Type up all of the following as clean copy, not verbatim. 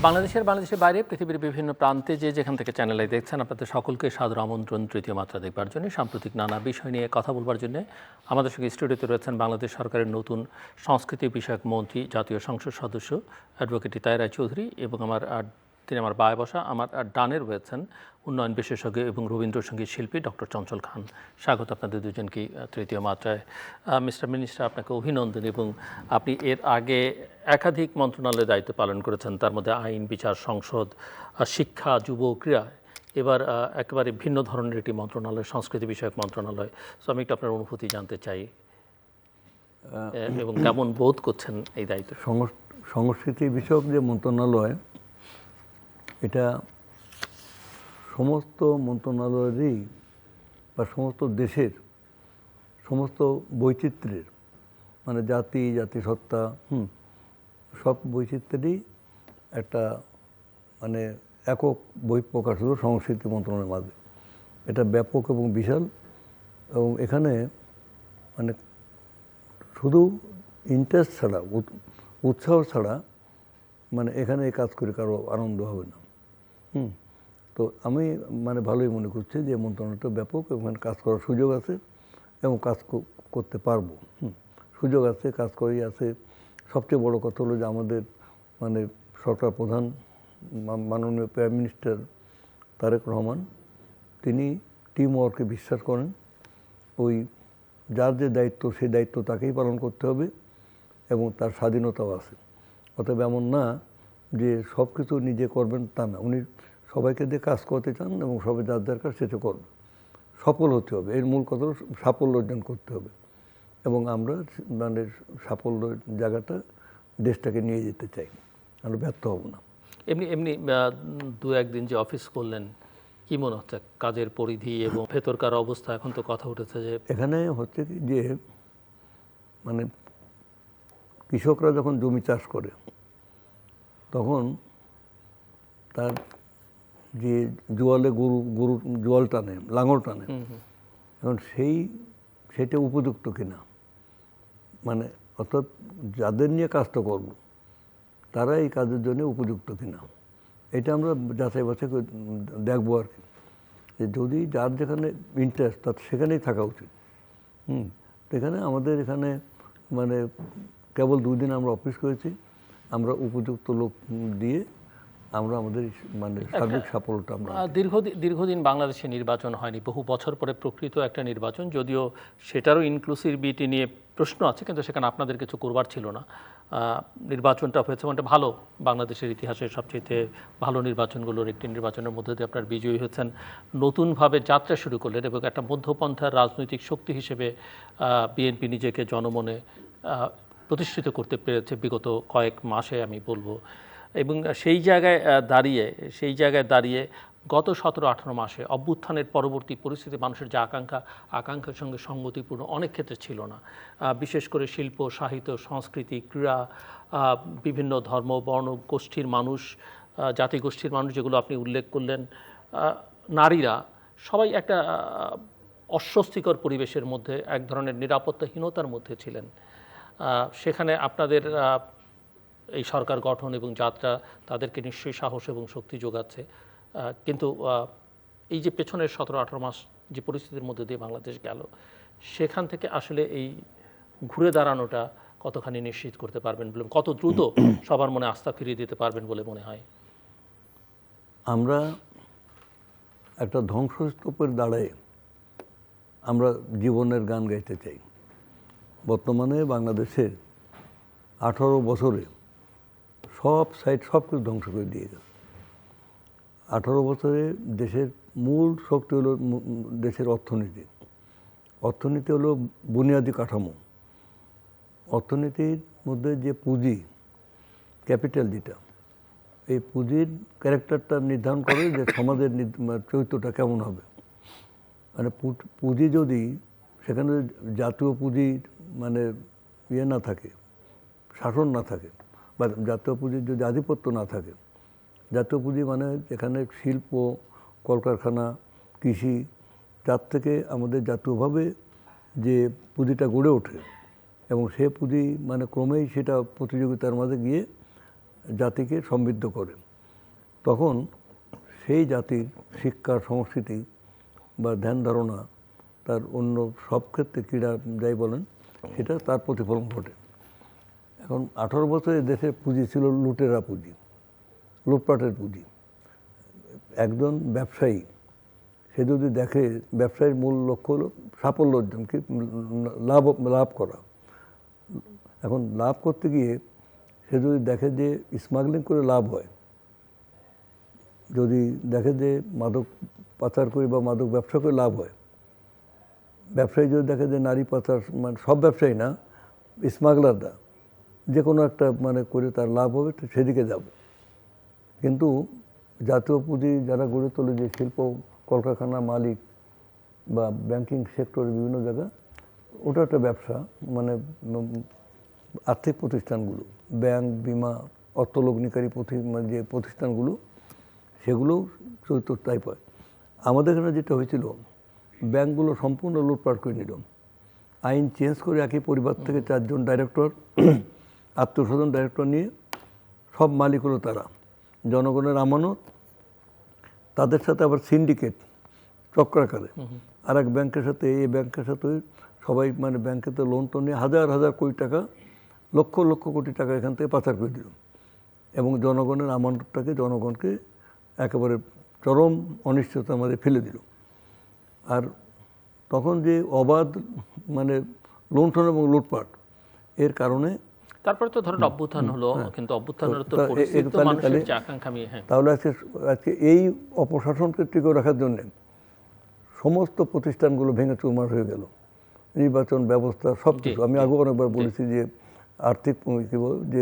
বাংলাদেশের বাইরে পৃথিবীর বিভিন্ন প্রান্তে যেখান থেকে চ্যানেলে দেখছেন আপনাদের সকলকে সাদর আমন্ত্রণ তৃতীয় মাত্রা দেখবার জন্য, সাম্প্রতিক নানা বিষয় নিয়ে কথা বলবার জন্য। আমাদের সঙ্গে স্টুডিওতে রয়েছেন বাংলাদেশ সরকারের নতুন সংস্কৃতি বিষয়ক মন্ত্রী, জাতীয় সংসদ সদস্য অ্যাডভোকেট ইতাই রায়চৌধুরী, এবং তিনি আমার বায়ে বসা আমার ডানে রয়েছেন উন্নয়ন বিশেষজ্ঞ এবং রবীন্দ্রসঙ্গীত শিল্পী ডক্টর চঞ্চল খান। স্বাগত আপনাদের দুজনকে তৃতীয় মাত্রায়। মিস্টার মিনিস্টার, আপনাকে অভিনন্দন। এবং আপনি এর আগে একাধিক মন্ত্রণালয়ে দায়িত্ব পালন করেছেন, তার মধ্যে আইন, বিচার, সংসদ, শিক্ষা, যুব, ক্রীড়া। এবার একেবারে ভিন্ন ধরনের একটি মন্ত্রণালয়, সংস্কৃতি বিষয়ক মন্ত্রণালয়। সো আমি একটু আপনার অনুভূতি জানতে চাই এবং কেমন বোধ করছেন এই দায়িত্ব। সংস্কৃতি বিষয়ক যে মন্ত্রণালয়, এটা সমস্ত মন্ত্রণালয়েরই বা সমস্ত দেশের সমস্ত বৈচিত্র্যের, মানে জাতিসত্তা সব বৈচিত্র্যেরই একটা মানে একক বহিঃপ্রকাশ হলো সংস্কৃতি মন্ত্রণালয়ের মাঝে। এটা ব্যাপক এবং বিশাল, এবং এখানে মানে শুধু ইন্টারেস্ট ছাড়া, উৎসাহ ছাড়া মানে এখানে এই কাজ করে কারো আনন্দ হবে না। তো আমি মানে ভালোই মনে করছি যে মন্ত্রণালয়টা ব্যাপক, এবং কাজ করার সুযোগ আছে এবং কাজ করতে পারবো। সুযোগ আছে, কাজ করেই আছে। সবচেয়ে বড় কথা হলো যে আমাদের মানে সরকার প্রধান মাননীয় প্রাইম মিনিস্টার তারেক রহমান, তিনি টিম ওয়ার্কে বিশ্বাস করেন। ওই যার যে দায়িত্ব, সেই দায়িত্ব তাকেই পালন করতে হবে, এবং তার স্বাধীনতাও আছে। অতএব এমন না যে সব কিছু নিজে করবেন তা না, উনি সবাইকে দিয়ে কাজ করতে চান এবং সবাই যার দরকার সেটা করবে। সফল হতে হবে, এর মূল কথা সাফল্য অর্জন করতে হবে, এবং আমরা মানে সাফল্য জায়গাটা দেশটাকে নিয়ে যেতে চাই, আমরা ব্যর্থ হব না। এমনি দু একদিন যে অফিস করলেন, কি মনে হচ্ছে কাজের পরিধি এবং ভেতরকার অবস্থা? এখন তো কথা উঠেছে যে এখানে হচ্ছে কি যে মানে কৃষকরা যখন জমি চাষ করে তখন তার যে জোয়ালে গরু জোয়াল টানে, লাঙল টানে, এখন সেটা উপযুক্ত কিনা, মানে অর্থাৎ যাদের নিয়ে কাজটা করব তারা এই কাজের জন্য উপযুক্ত কিনা, এটা আমরা যাচাই বাছাই করে দেখবো আর কি। যে যদি যার যেখানে ইন্টারেস্ট তার সেখানেই থাকা উচিত। তো আমাদের এখানে মানে কেবল 2 দিন আমরা অফিস করেছি, আমরা উপযুক্ত লোক দিয়ে আমরা আমাদের মানে সার্বিক সাফল্যটা আমরা দীর্ঘদিন বাংলাদেশে নির্বাচন হয়নি, বহু বছর পরে প্রকৃত একটা নির্বাচন, যদিও সেটারও ইনক্লুসিভিটি নিয়ে প্রশ্ন আছে, কিন্তু সেখানে আপনাদের কিছু করবার ছিল না। নির্বাচনটা হয়েছে মানে ভালো, বাংলাদেশের ইতিহাসের সবচেয়ে ভালো নির্বাচনগুলোর একটি নির্বাচনের মধ্যে দিয়ে আপনার বিজয়ী হয়েছেন, নতুনভাবে যাত্রা শুরু করলেন, এবং একটা মধ্যপন্থার রাজনৈতিক শক্তি হিসেবে বিএনপি নিজেকে জনমনে প্রতিষ্ঠিত করতে পেরেছে বিগত কয়েক মাসে আমি বলবো। এবং সেই জায়গায় দাঁড়িয়ে গত 17-18 মাসে অভ্যুত্থানের পরবর্তী পরিস্থিতি, মানুষের যে আকাঙ্ক্ষার সঙ্গে সঙ্গতিপূর্ণ অনেক ক্ষেত্রে ছিল না। বিশেষ করে শিল্প, সাহিত্য, সংস্কৃতি, ক্রীড়া, বিভিন্ন ধর্ম, বর্ণ গোষ্ঠীর মানুষ, জাতিগোষ্ঠীর মানুষ যেগুলো আপনি উল্লেখ করলেন, নারীরা সবাই একটা অস্বস্তিকর পরিবেশের মধ্যে, এক ধরনের নিরাপত্তাহীনতার মধ্যে ছিলেন। সেখানে আপনাদের এই সরকার গঠন এবং যাত্রা তাদেরকে নিশ্চয়ই সাহস এবং শক্তি যোগাচ্ছে। কিন্তু এই যে পেছনের 17-18 মাস যে পরিস্থিতির মধ্যে দিয়ে বাংলাদেশ গেল, সেখান থেকে আসলে এই ঘুরে দাঁড়ানোটা কতখানি নিশ্চিত করতে পারবেন বলে, কত দ্রুত সবার মনে আস্থা ফিরিয়ে দিতে পারবেন বলে মনে হয়? আমরা একটা ধ্বংসস্তূপের দাঁড়ায় আমরা জীবনের গান গাইতে চাই। বর্তমানে বাংলাদেশের 18 বছরে সব সাইড সব কিছু ধ্বংস করে দিয়ে গেছে। 18 বছরে দেশের মূল শক্তি হলো দেশের অর্থনীতি হলো বুনিয়াদী কাঠামো। অর্থনীতির মধ্যে যে পুঁজি, ক্যাপিটাল যেটা, এই পুঁজির ক্যারেক্টারটা নির্ধারণ করে যে সমাজের চরিত্রটা কেমন হবে। মানে পুঁজি যদি সেখানে জাতীয় পুঁজির মানে ইয়ে না থাকে, শাসন না থাকে, বা জাতীয় পুঁজির যদি আধিপত্য না থাকে, জাতীয় পুঁজি মানে এখানে শিল্প, কলকারখানা, কৃষি, যার থেকে আমাদের জাতীয়ভাবে যে পুঁজিটা গড়ে ওঠে, এবং সে পুঁজি মানে ক্রমেই সেটা প্রতিযোগিতার মাঝে গিয়ে জাতিকে সমৃদ্ধ করে। তখন সেই জাতির শিক্ষা সংস্কৃতি বা ধ্যান ধারণা তার অন্য সব ক্ষেত্রে ক্রীড়া যাই বলেন সেটা তার প্রতিফলন ঘটে। এখন 18 বছরে দেশের পুঁজি ছিল লুটেরা পুঁজি, লুটপাটের পুঁজি। একজন ব্যবসায়ী সে যদি দেখে ব্যবসায়ীর মূল লক্ষ্য হলো সাফল্য অর্জন, কি লাভ করা। এখন লাভ করতে গিয়ে সে যদি দেখে যে স্মাগলিং করে লাভ হয়, যদি দেখে যে মাদক পাচার করে বা মাদক ব্যবসা করে লাভ হয়, ব্যবসায়ী যদি দেখে যে নারী পাচার, মানে সব ব্যবসায়ী না, স্মাগলাররা যে কোনো একটা মানে করে তার লাভ হবে, তো সেদিকে যাব। কিন্তু জাতীয় পুঁজি যারা গড়ে তোলে, যে শিল্প কলকারখানা মালিক বা ব্যাংকিং সেক্টরের বিভিন্ন জায়গা, ওটা একটা ব্যবসা, মানে আর্থিক প্রতিষ্ঠানগুলো, ব্যাংক, বিমা, অর্থলগ্নিকারী মানে যে প্রতিষ্ঠানগুলো, সেগুলোও চরিত্র তাই পায়। আমাদের এখানে যেটা হয়েছিল, ব্যাংকগুলো সম্পূর্ণ লুটপাট করে নিল। আইন চেঞ্জ করে একই পরিবার থেকে 4 জন ডাইরেক্টর, আত্মীয়স্বজন ডাইরেক্টর নিয়ে সব মালিক হলো তারা, জনগণের আমানত। তাদের সাথে আবার সিন্ডিকেট চক্রাকারে আর এক ব্যাংকের সাথে, এই ব্যাংকের সাথে সবাই মানে ব্যাংকেতে লোন টোন নিয়ে হাজার হাজার কোটি টাকা, লক্ষ লক্ষ কোটি টাকা এখান থেকে পাচার করে দিল এবং জনগণের আমানতটাকে, জনগণকে একেবারে চরম অনিশ্চয়তার মধ্যে ফেলে দিল। আর তখন যে অবাধ মানে লুণ্ঠন এবং লুটপাট, এর কারণে তারপরে তো ধরেন অভ্যুত্থান হলো, কিন্তু অভ্যুত্থানের তো পরিস্থিতি তো মানুষের যে আকাঙ্ক্ষা আমি, হ্যাঁ, তাহলে আজকে এই অপশাসনকে টিকে রাখার জন্য সমস্ত প্রতিষ্ঠানগুলো ভেঙে চুরমার হয়ে গেল। নির্বাচন ব্যবস্থা সব কিছু, আমি আগেও অনেকবার বলেছি যে আর্থিক কী বল যে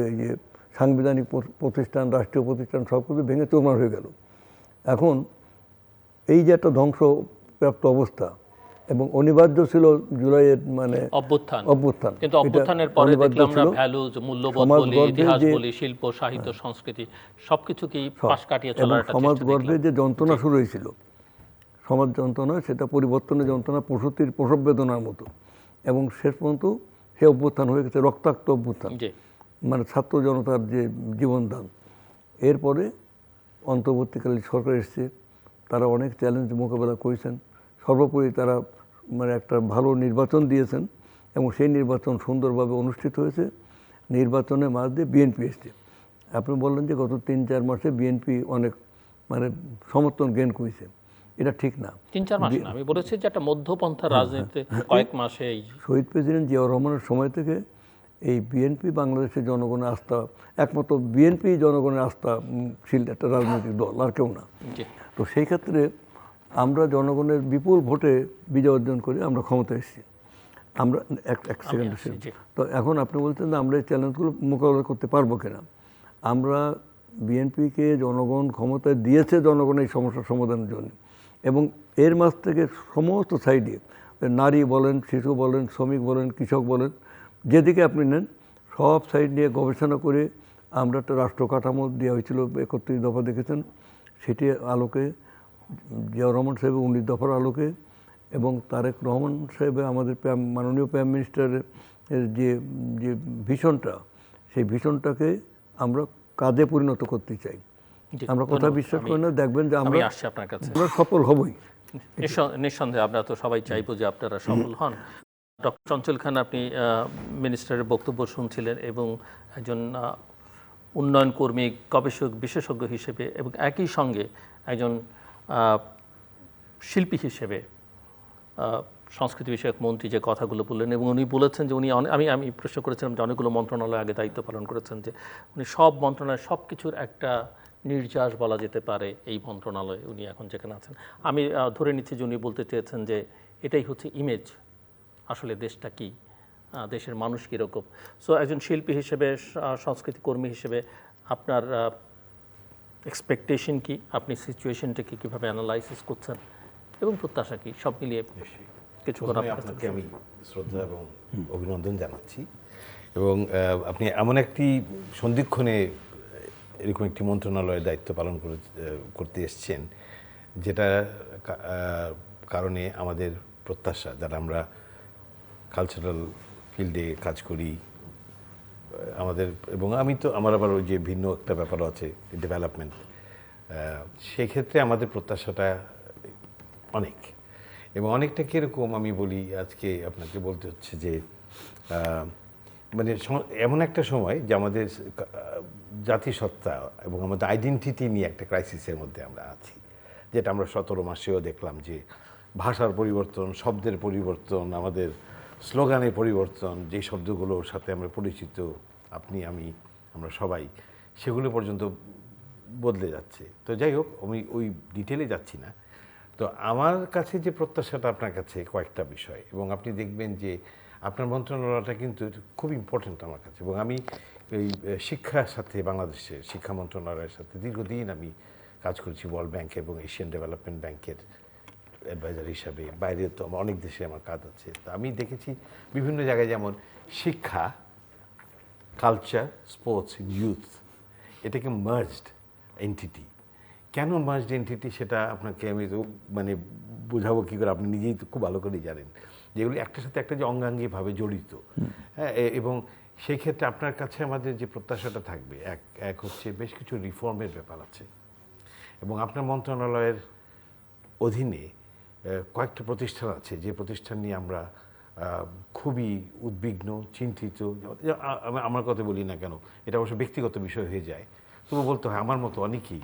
সাংবিধানিক প্রতিষ্ঠান, রাষ্ট্রীয় প্রতিষ্ঠান সব কিছু ভেঙে চুরমার হয়ে গেল। এখন এই যে একটা ধ্বংসপ্রাপ্ত অবস্থা, এবং অনিবার্য ছিল জুলাইয়ের মানে অভ্যুত্থান, কিন্তু অভ্যুত্থানের পরে দেখলাম আমরা ভ্যালুজ, মূল্যবোধ বলি, ইতিহাস বলি, শিল্প সাহিত্য সংস্কৃতি সবকিছুকেই পাশ কাটিয়ে চলার একটা সমাজ গর্ভে যে যন্ত্রণা শুরু হয়েছিল, সমাজ যন্ত্রণা, সেটা পরিবর্তনের যন্ত্রণা, প্রসূতির প্রসব বেদনার মতো, এবং শেষ পর্যন্ত সে অভ্যুত্থান হয়ে গেছে রক্তাক্ত অভ্যুত্থান, মানে ছাত্র জনতার যে জীবনদান। এরপরে অন্তর্বর্তীকালীন সরকার এসছে, তারা অনেক চ্যালেঞ্জ মোকাবেলা করেছেন। সর্বোপরি তারা মানে একটা ভালো নির্বাচন দিয়েছেন এবং সেই নির্বাচন সুন্দরভাবে অনুষ্ঠিত হয়েছে। নির্বাচনের মাঝে বিএনপি এসছে। আপনি বললেন যে গত 3-4 মাসে বিএনপি অনেক মানে সমর্থন গেইন করেছে, এটা ঠিক না। 3-4 মাস না, আমি বলেছি যে একটা মধ্যপন্থা রাজনীতিতে কয়েক মাসেই শহীদ প্রেসিডেন্ট জিয়াউর রহমানের সময় থেকে এই বিএনপি বাংলাদেশের জনগণের আস্থা, একমাত্র বিএনপি জনগণের আস্থাশীল একটা রাজনৈতিক দল, আর কেউ না। তো সেই ক্ষেত্রে আমরা জনগণের বিপুল ভোটে বিজয় অর্জন করে আমরা ক্ষমতায় এসেছি। আমরা এক সেকেন্ড, তো এখন আপনি বলছেন যে আমরা এই চ্যালেঞ্জগুলো মোকাবেলা করতে পারবো কিনা। আমরা বিএনপিকে জনগণ ক্ষমতায় দিয়েছে জনগণের এই সমস্যার সমাধানের জন্য, এবং এর মাঝ থেকে সমস্ত সাইডে, নারী বলেন, শিশু বলেন, শ্রমিক বলেন, কৃষক বলেন, যেদিকে আপনি নেন সব সাইড নিয়ে গবেষণা করে আমরা একটা রাষ্ট্র কাঠামো দেওয়া হয়েছিল 31 দফা, দেখেছেন, সেটি আলোকে, জিয়াউর রহমান সাহেবের 19 দফার আলোকে, এবং তারেক রহমান সাহেবের, আমাদের মাননীয় প্রাইম মিনিস্টারের যে যে ভিশনটা, সেই ভিশনটাকে আমরা কাজে পরিণত করতে চাই। আমরা কথা বিশ্বাস করি না, দেখবেন যে আমরা আসছি আপনার কাছে, আমরা সফল হবই। নিঃসন্দেহে আমরা তো সবাই চাইবো যে আপনারা সফল হন। ডক্টর চঞ্চল খান, আপনি মিনিস্টারের বক্তব্য শুনছিলেন এবং একজন উন্নয়ন কর্মী, গবেষক, বিশেষজ্ঞ হিসেবে এবং একই সঙ্গে একজন শিল্পী হিসেবে সংস্কৃতি বিষয়ক মন্ত্রী যে কথাগুলো বললেন, এবং উনি বলেছেন যে উনি আমি প্রশ্ন করেছিলাম যে অনেকগুলো মন্ত্রণালয় আগে দায়িত্ব পালন করেছেন, যে উনি সব মন্ত্রণালয় সব কিছুর একটা নির্যাস বলা যেতে পারে এই মন্ত্রণালয়ে উনি এখন যেখানে আছেন। আমি ধরে নিচ্ছি যে উনি বলতে চেয়েছেন যে এটাই হচ্ছে ইমেজ, আসলে দেশটা কি, দেশের মানুষ কীরকম। সো একজন শিল্পী হিসেবে, সংস্কৃতি কর্মী হিসেবে আপনার এক্সপেকটেশন কি, আপনি সিচুয়েশনটাকে কীভাবে অ্যানালাইসিস করছেন এবং প্রত্যাশা কি, সব মিলিয়ে কিছু করার। আপনাকে আমি শ্রদ্ধা এবং অভিনন্দন জানাচ্ছি, এবং আপনি এমন একটি সন্ধিক্ষণে এরকম একটি মন্ত্রণালয়ের দায়িত্ব পালন করতে এসছেন, যেটা কারণে আমাদের প্রত্যাশা, যারা আমরা কালচারাল ফিল্ডে কাজ করি আমাদের, এবং আমি তো আমার আবার ওই যে ভিন্ন একটা ব্যাপার আছে ডেভেলপমেন্ট, সেক্ষেত্রে আমাদের প্রত্যাশাটা অনেক, এবং অনেকটা কীরকম আমি বলি, আজকে আপনাকে বলতে হচ্ছে যে মানে এমন একটা সময় যে আমাদের জাতিসত্তা এবং আমাদের আইডেন্টিটি নিয়ে একটা ক্রাইসিসের মধ্যে আমরা আছি, যেটা আমরা 17 মাসেও দেখলাম যে ভাষার পরিবর্তন, শব্দের পরিবর্তন, আমাদের স্লোগানের পরিবর্তন, যে শব্দগুলোর সাথে আমরা পরিচিত, আপনি আমি আমরা সবাই, সেগুলো পর্যন্ত বদলে যাচ্ছে। তো যাই হোক, আমি ওই ডিটেলে যাচ্ছি না। তো আমার কাছে যে প্রত্যাশাটা আপনার কাছে কয়েকটা বিষয়, এবং আপনি দেখবেন যে আপনার মন্ত্রণালয়টা কিন্তু খুব ইম্পর্টেন্ট আমার কাছে, এবং আমি এই শিক্ষার সাথে, বাংলাদেশের শিক্ষা মন্ত্রণালয়ের সাথে দীর্ঘদিন আমি কাজ করেছি, ওয়ার্ল্ড ব্যাংক এবং এশিয়ান ডেভেলপমেন্ট ব্যাংকের অ্যাডভাইজার হিসাবে। বাইরে তো আমার অনেক দেশে আমার কাজ আছে। তো আমি দেখেছি বিভিন্ন জায়গায়, যেমন শিক্ষা, কালচার, স্পোর্টস, ইউথ, এটাকে মার্জড এন্টিটি। কেন মার্জড এন্টিটি সেটা আপনাকে আমি তো মানে বোঝাবো কী করে, আপনি নিজেই তো খুব ভালো করেই জানেন, যেগুলি একটার সাথে একটা যে অঙ্গাঙ্গিভাবে জড়িত। হ্যাঁ, এবং সেই ক্ষেত্রে আপনার কাছে আমাদের যে প্রত্যাশাটা থাকবে, এক হচ্ছে বেশ কিছু রিফর্মের ব্যাপার আছে, এবং আপনার মন্ত্রণালয়ের অধীনে কয়েকটা প্রতিষ্ঠান আছে যে প্রতিষ্ঠান নিয়ে আমরা খুবই উদ্বিগ্ন, চিন্তিত। আমার কথা বলি না কেন, এটা অবশ্য ব্যক্তিগত বিষয় হয়ে যায়, তবু বলতে হয় আমার মতো অনেকেই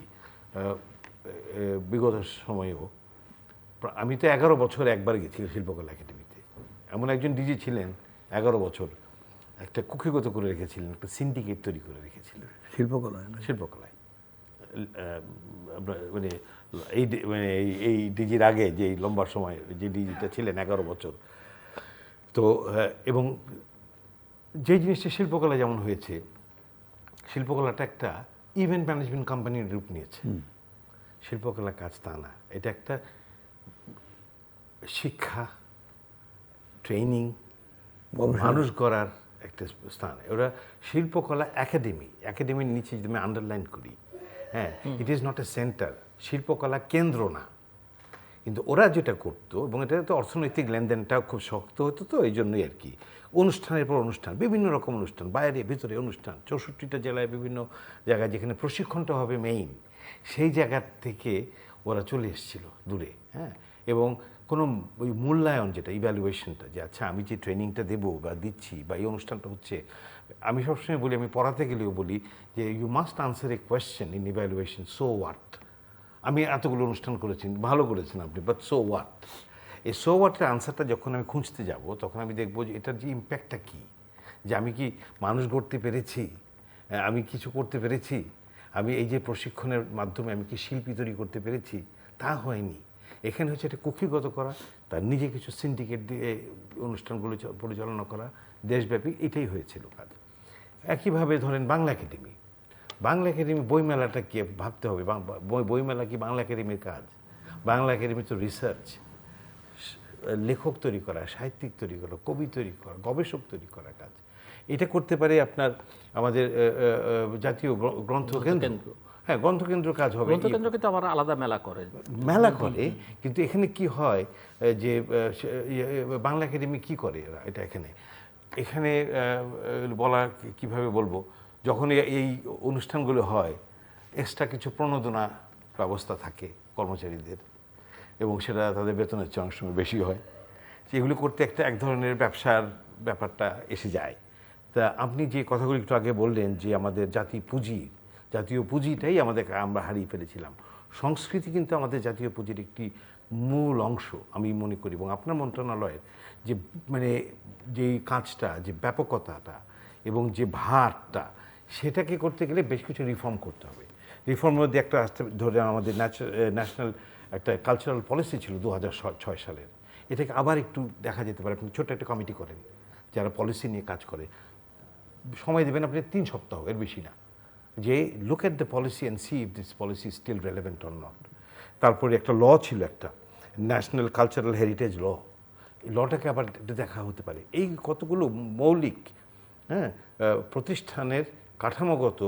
বিগত সময়েও, আমি তো 11 বছর একবার গেছি শিল্পকলা একাডেমিতে। এমন একজন ডিজি ছিলেন 11 বছর একটা কুক্ষিগত করে রেখেছিলেন, একটা সিন্ডিকেট তৈরি করে রেখেছিলেন শিল্পকলায়। মানে এই ডিজির আগে যে লম্বা সময় যে ডিজিটা ছিলেন 11 বছর, তো এবং যে জিনিসটা শিল্পকলা যেমন হয়েছে, শিল্পকলাটা একটা ইভেন্ট ম্যানেজমেন্ট কোম্পানির রূপ নিয়েছে। শিল্পকলা কাজ তা না, এটা একটা শিক্ষা, ট্রেনিং, মানুষ গড়ার একটা স্থান। ওরা শিল্পকলা একাডেমির নিচে যদি আমি আন্ডারলাইন করি, হ্যাঁ, it is not a centre, শিল্পকলা কেন্দ্র না। কিন্তু ওরা যেটা করতো, এবং এটা তো অর্থনৈতিক লেনদেনটাও খুব শক্ত হতো, তো এই জন্যই আর কি অনুষ্ঠানের পর অনুষ্ঠান, বিভিন্ন রকম অনুষ্ঠান, বাইরে ভিতরে অনুষ্ঠান, 64টা জেলায় বিভিন্ন জায়গায় যেখানে প্রশিক্ষণটা হবে মেইন, সেই জায়গা থেকে ওরা চলে এসেছিল দূরে। হ্যাঁ, এবং কোনো ওই মূল্যায়ন, যেটা ইভ্যালুয়েশনটা, যে আচ্ছা আমি যে ট্রেনিংটা দেবো বা দিচ্ছি বা এই অনুষ্ঠানটা হচ্ছে, আমি সবসময় বলি, আমি পড়াতে গেলেও বলি যে you must answer a question in evaluation, so what. আমি এতগুলো অনুষ্ঠান করেছি, ভালো করেছেন আপনি, বাট সো হোয়াট। এই সো হোয়াটের আনসারটা যখন আমি খুঁজতে যাব, তখন আমি দেখবো যে এটার যে ইম্প্যাক্টটা কী, যে আমি কি মানুষ গড়তে পেরেছি, আমি কিছু করতে পেরেছি, আমি এই যে প্রশিক্ষণের মাধ্যমে আমি কি শিল্পী তৈরি করতে পেরেছি, তা হয়নি। এখানে হচ্ছে এটা কুক্ষিগত করা, তার নিজে কিছু সিন্ডিকেট দিয়ে অনুষ্ঠানগুলো পরিচালনা করা দেশব্যাপী, এটাই হয়েছিল কাজ। একইভাবে ধরেন বাংলা একাডেমি, বইমেলাটা কি ভাবতে হবে, বইমেলা কি বাংলা একাডেমির কাজ? বাংলা একাডেমি তো রিসার্চ, লেখক তৈরি করা, সাহিত্যিক তৈরি করা, কবি তৈরি করা, গবেষক তৈরি করা কাজ। এটা করতে পারে আপনার আমাদের জাতীয় গ্রন্থকেন্দ্র। হ্যাঁ, গ্রন্থকেন্দ্র কাজ হবে। গ্রন্থকেন্দ্র কিন্তু আবার আলাদা মেলা করে, কিন্তু এখানে কি হয় যে বাংলা একাডেমি কি করে এটা এখানে বলা কিভাবে বলবো, যখন এই অনুষ্ঠানগুলো হয়, এক্সট্রা কিছু প্রণোদনা ব্যবস্থা থাকে কর্মচারীদের, এবং সেটা তাদের বেতনের চেয়ে অনেক সময় বেশি হয়। এগুলো করতে এক ধরনের ব্যবসার ব্যাপারটা এসে যায়। তা আপনি যে কথাগুলো একটু আগে বললেন যে আমাদের জাতীয় পুঁজিটাই আমরা হারিয়ে ফেলেছিলাম। সংস্কৃতি কিন্তু আমাদের জাতীয় পুঁজির একটি মূল অংশ আমি মনে করি, এবং আপনার মন্ত্রণালয়ের যে মানে যে কাজটা, যে ব্যাপকতাটা এবং যে ভারটা, সেটাকে করতে গেলে বেশ কিছু রিফর্ম করতে হবে। রিফর্মের মধ্যে একটা ধরে আমাদের ন্যাশনাল একটা কালচারাল পলিসি ছিল 2006 সালের, এটাকে আবার একটু দেখা যেতে পারে। আপনি ছোট্ট একটা কমিটি করেন যারা পলিসি নিয়ে কাজ করে, সময় দেবেন আপনি 3 সপ্তাহ, এর বেশি না, যে look at the policy and see if this policy still relevant or not. তারপরে একটা ল ছিল, একটা ন্যাশনাল কালচারাল হেরিটেজ ল, এই লটাকে আবার দেখা হতে পারে। এই কতগুলো মৌলিক প্রতিষ্ঠানের কাঠামোগত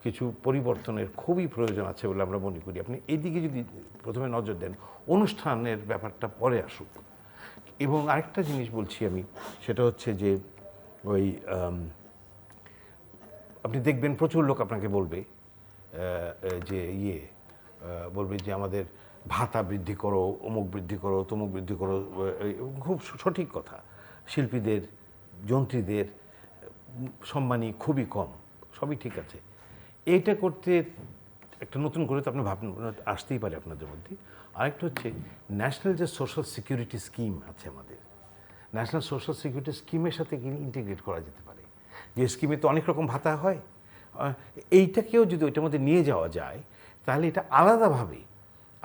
কিছু পরিবর্তনের খুবই প্রয়োজন আছে বলে আমরা মনে করি। আপনি এইদিকে যদি প্রথমে নজর দেন, অনুষ্ঠানের ব্যাপারটা পরে আসুক। এবং আরেকটা জিনিস বলছি আমি, সেটা হচ্ছে যে ওই আপনি দেখবেন প্রচুর লোক আপনাকে বলবে যে বলবে যে আমাদের ভাতা বৃদ্ধি করো, অমুক বৃদ্ধি করো, তমুক বৃদ্ধি করো, খুব সঠিক কথা। শিল্পীদের, যন্ত্রীদের সম্মানী খুবই কম, সবই ঠিক আছে। এইটা করতে একটা নতুন করে তো আপনি ভাবনা আসতেই পারে আপনাদের মধ্যে। আরেকটা হচ্ছে ন্যাশনাল যে সোশ্যাল সিকিউরিটি স্কিম আছে আমাদের, ন্যাশনাল সোশ্যাল সিকিউরিটি স্কিমের সাথে ইন্টিগ্রেট করা যেতে পারে। যে স্কিমে তো অনেক রকম ভাতা হয়, এইটাকেও যদি ওইটার মধ্যে নিয়ে যাওয়া যায় তাহলে এটা আলাদাভাবে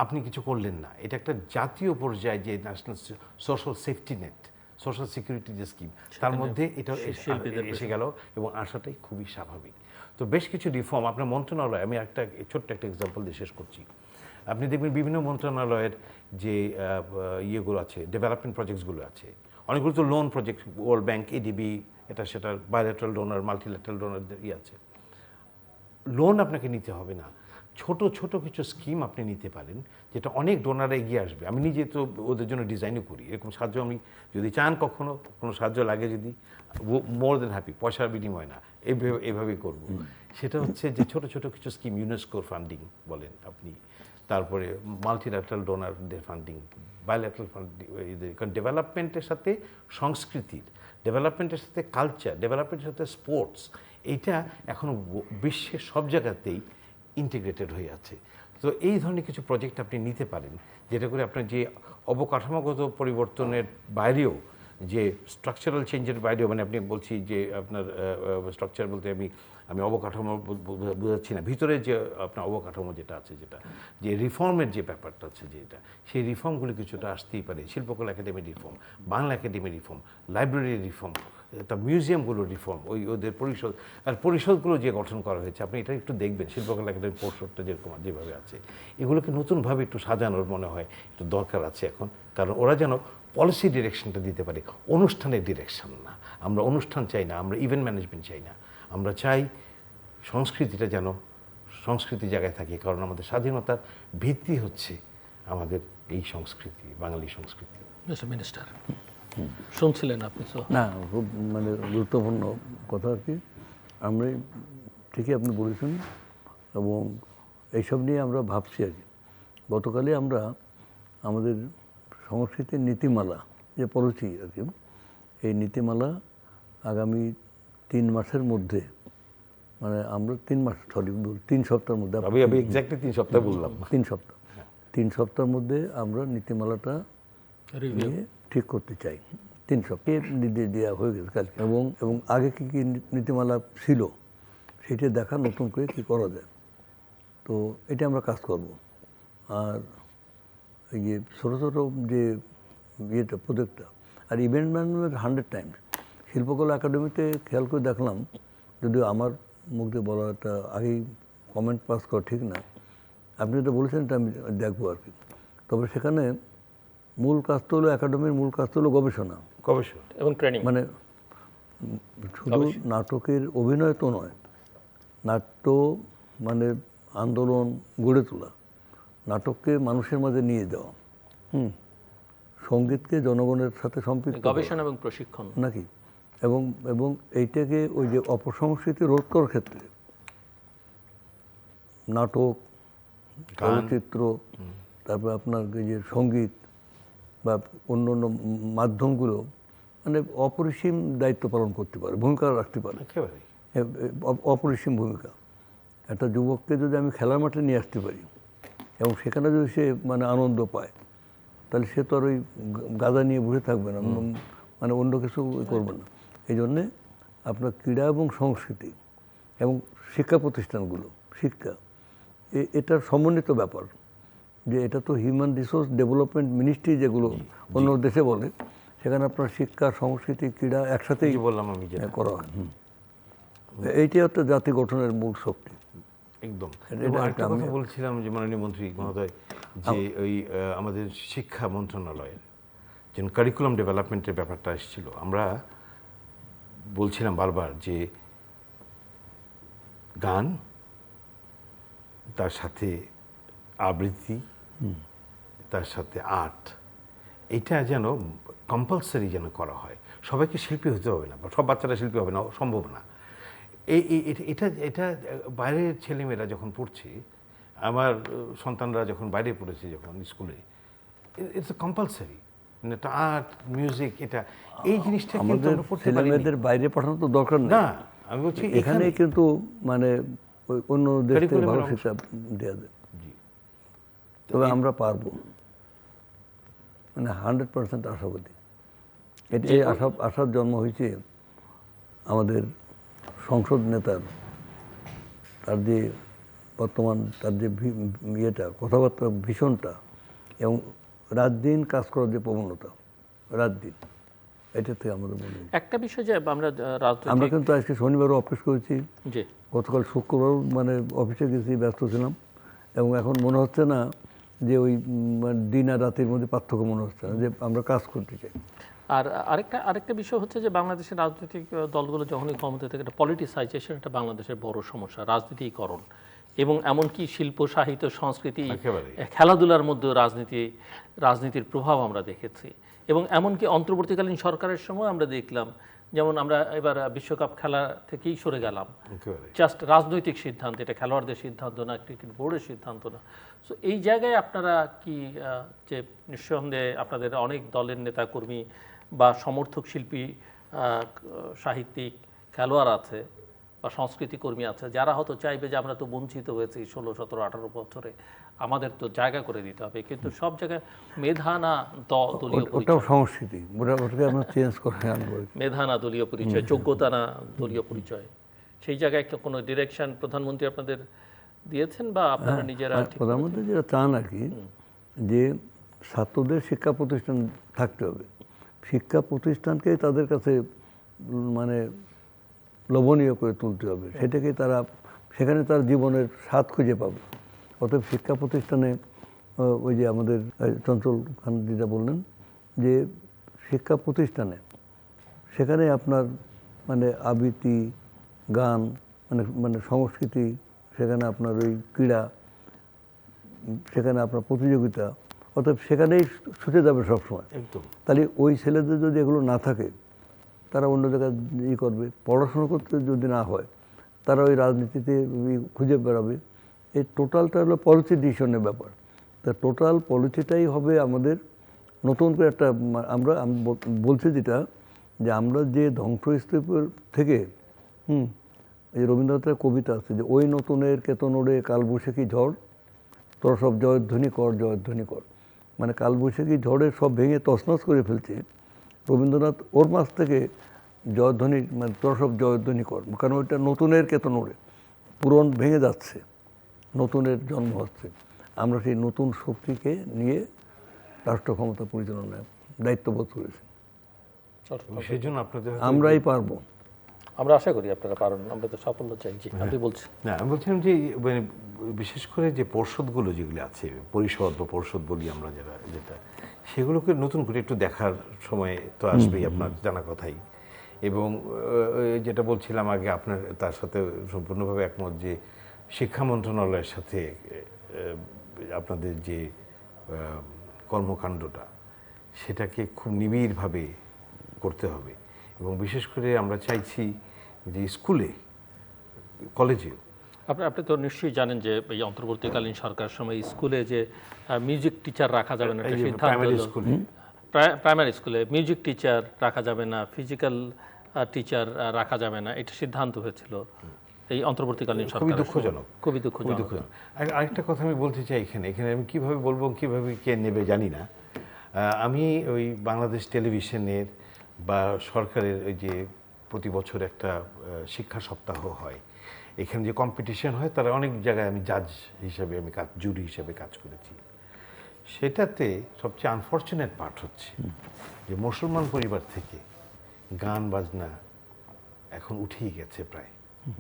আপনি কিছু করলেন না, এটা একটা জাতীয় পর্যায়ে যে national social safety net, social security যে স্কিম, তার মধ্যে এটা এসে গেল এবং আসাটাই খুবই স্বাভাবিক। তো বেশ কিছু রিফর্ম আপনার মন্ত্রণালয়, আমি একটা ছোট্ট একটা এক্সাম্পল দিয়ে শেষ করছি। আপনি দেখবেন বিভিন্ন মন্ত্রণালয়ের যে ইয়েগুলো আছে, ডেভেলপমেন্ট প্রজেক্টসগুলো আছে, অনেকগুলো তো loan project, world bank, ADB, এটা সেটার বায়োলেটারাল ডোনার, মাল্টিল্যাটারাল ডোনারদের আছে। লোন আপনাকে নিতে হবে না, ছোট ছোট কিছু স্কিম আপনি নিতে পারেন যেটা অনেক ডোনাররা এগিয়ে আসবে। আমি নিজে তো ওদের জন্য ডিজাইনও করি, এরকম সাহায্য আমি যদি চান কখনো কোনো সাহায্য লাগে, যদি মোর দেন হ্যাপি, পয়সার বিনিময় না, এভাবেই করব। সেটা হচ্ছে যে ছোট ছোট কিছু স্কিম, ইউনেস্কোর ফান্ডিং বলেন আপনি, তারপরে মাল্টিল্যাটারাল ডোনারদের ফান্ডিং, বায়োল্যাটারাল ফান্ডিং, কারণ ডেভেলপমেন্টের সাথে সংস্কৃতির, ডেভেলপমেন্টের সাথে কালচার, ডেভেলপমেন্টের সাথে স্পোর্টস, এইটা এখনও বিশ্বের সব জায়গাতেই ইন্টিগ্রেটেড হয়ে আছে। তো এই ধরনের কিছু প্রজেক্ট আপনি নিতে পারেন, যেটা করে আপনার যে অবকাঠামোগত পরিবর্তনের বাইরেও, যে স্ট্রাকচারাল চেঞ্জের বাইরেও, মানে আপনি বলছি যে আপনার স্ট্রাকচার বলতে আমি অবকাঠামো বোঝাচ্ছি না, ভিতরে যে আপনার অবকাঠামো যেটা আছে, যেটা যে রিফর্মের যে ব্যাপারটা আছে, যেটা সেই রিফর্মগুলি কিছুটা আসতেই পারে। শিল্পকলা একাডেমির রিফর্ম, বাংলা একাডেমির রিফর্ম, লাইব্রেরির রিফর্ম, তা মিউজিয়ামগুলোর রিফর্ম, ওদের পরিষদ, আর পরিষদগুলো যে গঠন করা হয়েছে, আপনি এটা একটু দেখবেন, শিল্পকলা একাডেমির পরিষদটা যেরকম যেভাবে আছে, এগুলোকে নতুনভাবে একটু সাজানোর মনে হয় একটু দরকার আছে এখন, কারণ ওরা যেন পলিসি ডিরেকশনটা দিতে পারে, অনুষ্ঠানের ডিরেকশন না। আমরা অনুষ্ঠান চাই না, আমরা ইভেন্ট ম্যানেজমেন্ট চাই না, আমরা চাই সংস্কৃতিটা যেন সংস্কৃতি জায়গায় থাকে, কারণ আমাদের স্বাধীনতার ভিত্তি হচ্ছে আমাদের এই সংস্কৃতি, বাঙালি সংস্কৃতি। মিনিস্টার শুনছিলেন আপনি? তো না, খুব মানে গুরুত্বপূর্ণ কথা আর কি। আমরা ঠিকই আপনি বলেছেন, এবং এইসব নিয়ে আমরা ভাবছি আর কি। গতকালই আমরা আমাদের সংস্কৃতির নীতিমালা যে পলিসি আর কি, এই নীতিমালা আগামী 3 মাসের মধ্যে, মানে আমরা 3 সপ্তাহের মধ্যে, আমি এক্স্যাক্টলি 3 সপ্তাহ বললাম, 3 সপ্তাহের মধ্যে আমরা নীতিমালাটা নিয়ে ঠিক করতে চাই। 3 সপ্তাহে নির্দেশ দেওয়া হয়ে গেছে কালকে, এবং আগে কী কী নীতিমালা ছিল সেটা দেখা, নতুন করে কী করা যায়। তো এটা আমরা কাজ করব। আর এই যে ছোটো ছোটো যে ইয়েটা প্রজেক্টটা, আর ইভেন্ট ম্যানেজমেন্ট 100 টাইমস শিল্পকলা একাডেমিতে খেয়াল করে দেখলাম, যদিও আমার মুখ দিয়ে বলাটা আগেই কমেন্ট পাস করা ঠিক না, আপনি যেটা বলেছেন এটা আমি দেখবো আর কি। তবে সেখানে মূল কাজ তো হলো, একাডেমির মূল কাজ তো হলো গবেষণা এবং ট্রেনিং, মানে শুধু নাটকের অভিনয় তো নয়, নাট্য মানে আন্দোলন গড়ে তোলা, নাটককে মানুষের মাঝে নিয়ে যাওয়া, সঙ্গীতকে জনগণের সাথে সম্পৃক্ত, গবেষণা এবং প্রশিক্ষণ নাকি, এবং এইটাকে ওই যে অপসংস্কৃতি রোধ করার ক্ষেত্রে নাটক, চলচ্চিত্র, তারপর আপনার যে সঙ্গীত বা অন্য অন্য মাধ্যমগুলো মানে অপরিসীম দায়িত্ব পালন করতে পারে, ভূমিকা রাখতে পারে, অপরিসীম ভূমিকা। একটা যুবককে যদি আমি খেলার মাঠে নিয়ে আসতে পারি এবং সেখানে যদি সে মানে আনন্দ পায়, তাহলে সে তো আর ওই গাদা নিয়ে বসে থাকবে না, মানে অন্য কিছু করবে না। এই জন্যে আপনার ক্রীড়া এবং সংস্কৃতি এবং শিক্ষা প্রতিষ্ঠানগুলো, শিক্ষা এটার সমন্বিত ব্যাপার, যে এটা তো হিউম্যান রিসোর্স ডেভেলপমেন্ট মিনিস্ট্রি যেগুলো অন্য দেশে বলে, সেখানে আপনার শিক্ষা, সংস্কৃতি, ক্রীড়া একসাথেই বললাম আমি করা হয়। এইটি একটা জাতি গঠনের মূল শক্তি। একদম। একটা কথা বলছিলাম যে মাননীয় মন্ত্রী মহোদয়, যে ওই আমাদের শিক্ষা মন্ত্রণালয়ের যে কারিকুলাম ডেভেলপমেন্টের ব্যাপারটা এসেছিল, আমরা বলছিলাম বারবার যে গান, তার সাথে আবৃত্তি, তার সাথে আর্ট, এটা যেন কম্পালসারি যেন করা হয়। সবাইকে শিল্পী হতে হবে না, বা সব বাচ্চারা শিল্পী হবে না, সম্ভব না। এটা বাইরের ছেলেমেয়েরা যখন পড়ছে, আমার সন্তানরা যখন বাইরে পড়েছে, যখন স্কুলে, ইটস কম্পালসারি, মানে এটা আর্ট, মিউজিক, এটা এই জিনিসটা কিন্তু আমাদের আমরা করতে ছেলে পারি মেয়েদের বাইরে পাঠানো তো দরকার নেই। না। আমি বলছি এখানে কিন্তু মানে ওই অন্য দেশ থেকে Curriculum-এর ভালো অংশ। শিক্ষা দেওয়া যায়। জি। তবে আমরা পারবো, মানে 100% আশাবাদী। এই আশার জন্ম হয়েছে আমাদের সংসদ নেতার, তার যে বর্তমান তার যে ইয়েটা, কথাবার্তা ভীষণটা, এবং রাত দিন কাজ করার যে প্রবণতা, রাত দিন, এটা থেকে আমাদের মনে হয়। একটা বিষয় যে আমরা আমরা রাজনৈতিক কিন্তু আজকে শনিবারও অফিস করেছি, জি গতকাল শুক্রবার মানে অফিসে গেছি, ব্যস্ত ছিলাম, এবং এখন মনে হচ্ছে না যে ওই দিন আর রাতের মধ্যে পার্থক্য মনে হচ্ছে না, যে আমরা কাজ করতে চাই। আর আরেকটা বিষয় হচ্ছে যে বাংলাদেশের রাজনৈতিক দলগুলো যখনই ক্ষমতা থেকে একটা পলিটিসাইজেশন, এটা বাংলাদেশের বড় সমস্যা, রাজনীতিকরণ, এবং এমনকি শিল্প, সাহিত্য, সংস্কৃতি, একেবারে। খেলাধুলার মধ্যেও রাজনীতির প্রভাব আমরা দেখেছি। এবং এমনকি অন্তর্বর্তীকালীন সরকারের সময় আমরা দেখলাম, যেমন আমরা এবার বিশ্বকাপ খেলা থেকেই সরে গেলাম, একেবারে। জাস্ট রাজনৈতিক সিদ্ধান্ত, এটা খেলোয়াড়দের সিদ্ধান্ত না, ক্রিকেট বোর্ডের সিদ্ধান্ত না। সো এই জায়গায় আপনারা কি যে নিঃসন্দেহে আপনাদের অনেক দলের নেতাকর্মী বা সমর্থক শিল্পী, সাহিত্যিক, খেলোয়াড় আছে বা সংস্কৃতি কর্মী আছে, যারা হয়তো চাইবে যে আমরা তো বঞ্চিত হয়েছি 16, 17, 18 বছরে, আমাদের তো জায়গা করে দিতে হবে, কিন্তু সব জায়গায় মেধা না দলীয় ওটাও পরিচয়, সংস্কৃতি, ওটাকে আমরা চেঞ্জ করে আনবো। মেধা না দলীয় পরিচয়, যোগ্যতা না দলীয় পরিচয়, সেই জায়গায় কোনো ডিরেকশন প্রধানমন্ত্রী আপনাদের দিয়েছেন বা আপনারা নিজেরা ঠিক প্রধানমন্ত্রী যেটা চান আর কি, যে ছাত্রদের শিক্ষা প্রতিষ্ঠান থাকতে হবে, শিক্ষা প্রতিষ্ঠানকে তাদের কাছে মানে লোভনীয় করে তুলতে হবে, সেটাকে তারা, সেখানে তার জীবনের স্বাদ খুঁজে পাবে। অতএব শিক্ষা প্রতিষ্ঠানে ওই যে আমাদের চঞ্চল খান যেটা বললেন, যে শিক্ষা প্রতিষ্ঠানে সেখানে আপনার মানে আবৃত্তি, গান, মানে মানে সংস্কৃতি, সেখানে আপনার ওই ক্রীড়া, সেখানে আপনার প্রতিযোগিতা, অতএব সেখানেই ছুটে যাবে সবসময়। একদম। তাহলে ওই ছেলেদের যদি এগুলো না থাকে, তারা অন্য জায়গায় করবে, পড়াশোনা করতে যদি না হয়, তারা ওই রাজনীতিতে খুঁজে বেড়াবে। এই টোটালটা হলো পলিসি ডিসিশনের ব্যাপার। তা টোটাল পলিসিটাই হবে আমাদের নতুন করে একটা, আমি বলছি যেটা, যে আমরা যে ধ্বংসস্তূপের থেকে, এই রবীন্দ্রনাথের কবিতা আছে যে ওই নতুনের কেতনোড়ে কালবৈশাখী ঝড়, তোরা সব জয়ধ্বনি কর, জয়ধ্বনি কর, মানে কালবৈশাখী ঝড়ে সব ভেঙে তছনছ করে ফেলছে। রবীন্দ্রনাথ ওর মাছ থেকে জয়ধ্বনি, মানে তোরা সব জয়ধ্বনি কর, কারণ ওইটা নতুনের কেতনোড়ে, পুরন ভেঙে যাচ্ছে, নতুনের জন্ম হচ্ছে। আমরা সেই নতুন শক্তিকে নিয়ে রাষ্ট্র ক্ষমতা পরিচালনায় দায়িত্ববোধ করেছি। সেই জন্য আপনাদের আমরাই পারবো। আমরা আশা করি আপনারা পারেন, আমরা তো সাফল্য চাই। জি, আপনি বলছেন। না, আমি বলছিলাম যে মানে বিশেষ করে যে পর্ষদগুলো যেগুলো আছে, পরিষদ বা পর্ষদ বলি আমরা যেটা, সেগুলোকে নতুন করে একটু দেখার সময় তো আসবেই, আপনার জানা কথাই। এবং যেটা বলছিলাম আগে, আপনার তার সাথে সম্পূর্ণভাবে একমত যে শিক্ষা মন্ত্রণালয়ের সাথে আপনাদের যে কর্মকাণ্ডটা, সেটাকে খুব নিবিড়ভাবে করতে হবে। এবং বিশেষ করে আমরা চাইছি যে স্কুলে, কলেজেও। আপনি তো নিশ্চয়ই জানেন যে এই অন্তর্বর্তীকালীন সরকার সময় স্কুলে যে মিউজিক টিচার রাখা যাবে না, একটা সিদ্ধান্ত প্রাইমারি হলো। স্কুলে প্রাইমারি স্কুলে মিউজিক টিচার রাখা যাবে না, ফিজিক্যাল টিচার রাখা যাবে না, এটা সিদ্ধান্ত হয়েছিল এই অন্তর্বর্তীকালীন সরকার। খুবই দুঃখজনক। খুবই দুঃখজনক। আরেকটা কথা আমি বলতে চাই, এখানে আমি কীভাবে বলবো, কীভাবে কে নেবে জানি না। আমি ওই বাংলাদেশ টেলিভিশনের বা সরকারের ওই যে প্রতি বছর একটা শিক্ষা সপ্তাহ হয়, এখানে যে কম্পিটিশন হয়, তারা অনেক জায়গায় আমি জাজ হিসাবে, আমি জুরি হিসাবে কাজ করেছি। সেটাতে সবচেয়ে আনফর্চুনেট পার্ট হচ্ছে যে মুসলমান পরিবার থেকে গান বাজনা এখন উঠেই গেছে প্রায়,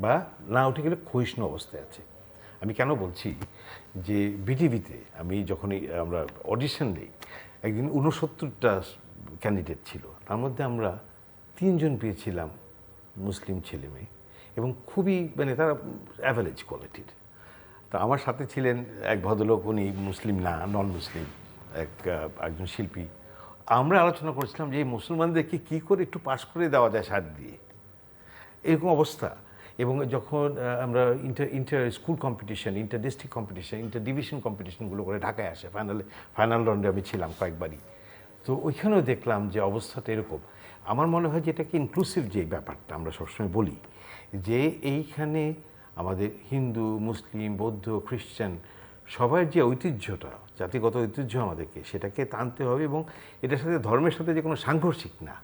বা না উঠে গেলে ক্ষয়িষ্ণু অবস্থায় আছে। আমি কেন বলছি, যে বিটিভিতে আমি যখনই আমরা অডিশন দিই, একদিন 69টা ক্যান্ডিডেট ছিল, তার মধ্যে আমরা 3 জন পেয়েছিলাম মুসলিম ছেলে মেয়ে, এবং খুবই মানে তারা অ্যাভারেজ কোয়ালিটির। তা আমার সাথে ছিলেন এক ভদ্রলোক, উনি মুসলিম না, নন মুসলিম, একজন শিল্পী। আমরা আলোচনা করেছিলাম যে এই মুসলমানদেরকে কী করে একটু পাস করে দেওয়া যায় সার দিয়ে, এরকম অবস্থা। এবং যখন আমরা inter school competition, inter district competition, inter division কম্পিটিশনগুলো করে ঢাকায় আসে, ফাইনাল রাউন্ডে আমি ছিলাম কয়েকবারই। তো ওইখানেও দেখলাম যে অবস্থাটা এরকম। আমার মনে হয় যে এটাকে ইনক্লুসিভ যে ব্যাপারটা আমরা সবসময় বলি, যে এইখানে আমাদের হিন্দু, মুসলিম, বৌদ্ধ, খ্রিস্টান সবার যে ঐতিহ্যটা, জাতিগত ঐতিহ্য আমাদেরকে সেটাকে টানতে হবে, এবং এটার সাথে ধর্মের সাথে যে কোনো সাংঘর্ষিক না,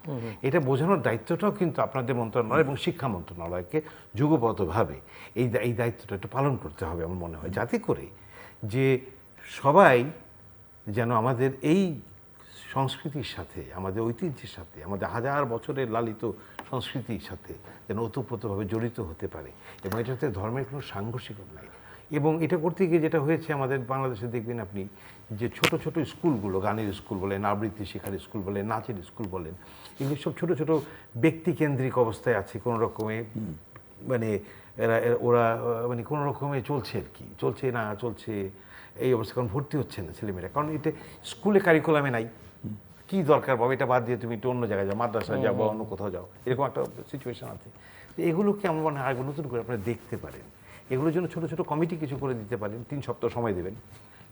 এটা বোঝানোর দায়িত্বটাও কিন্তু আপনাদের মন্ত্রণালয় এবং শিক্ষা মন্ত্রণালয়কে যুগপথভাবে এই দায়িত্বটা একটু পালন করতে হবে আমার মনে হয়, যাতে করে যে সবাই যেন আমাদের এই সংস্কৃতির সাথে, আমাদের ঐতিহ্যের সাথে, আমাদের হাজার বছরের লালিত সংস্কৃতির সাথে যেন ওতপ্রোতভাবে জড়িত হতে পারে, এবং এটাতে ধর্মের কোনো সাংঘর্ষিকতা নাই। এবং এটা করতে গিয়ে যেটা হয়েছে আমাদের বাংলাদেশে, দেখবেন আপনি যে ছোট ছোট স্কুলগুলো, গানের স্কুল বলেন, আবৃত্তি শেখার স্কুল বলেন, নাচের স্কুল বলেন, এগুলো সব ছোট ছোট ব্যক্তিকেন্দ্রিক অবস্থায় আছে কোনো রকমে, মানে ওরা মানে কোনো রকমে চলছে আর কি, চলছে এই অবস্থা, কারণ ভর্তি হচ্ছে না ছেলেমেয়েরা, কারণ এটা স্কুলে কারিকুলামে নাই। কি দরকার বাবা, এটা বাদ দিয়ে তুমি একটু অন্য জায়গায় যাও, মাদ্রাসায় যাও বা অন্য কোথাও যাও, এরকম একটা সিচুয়েশন আছে। তো এগুলোকে আমার মনে হয় নতুন করে আপনারা দেখতে পারেন, এগুলোর জন্য ছোট ছোট কমিটি কিছু করে দিতে পারেন, 3 সপ্তাহ সময় দেবেন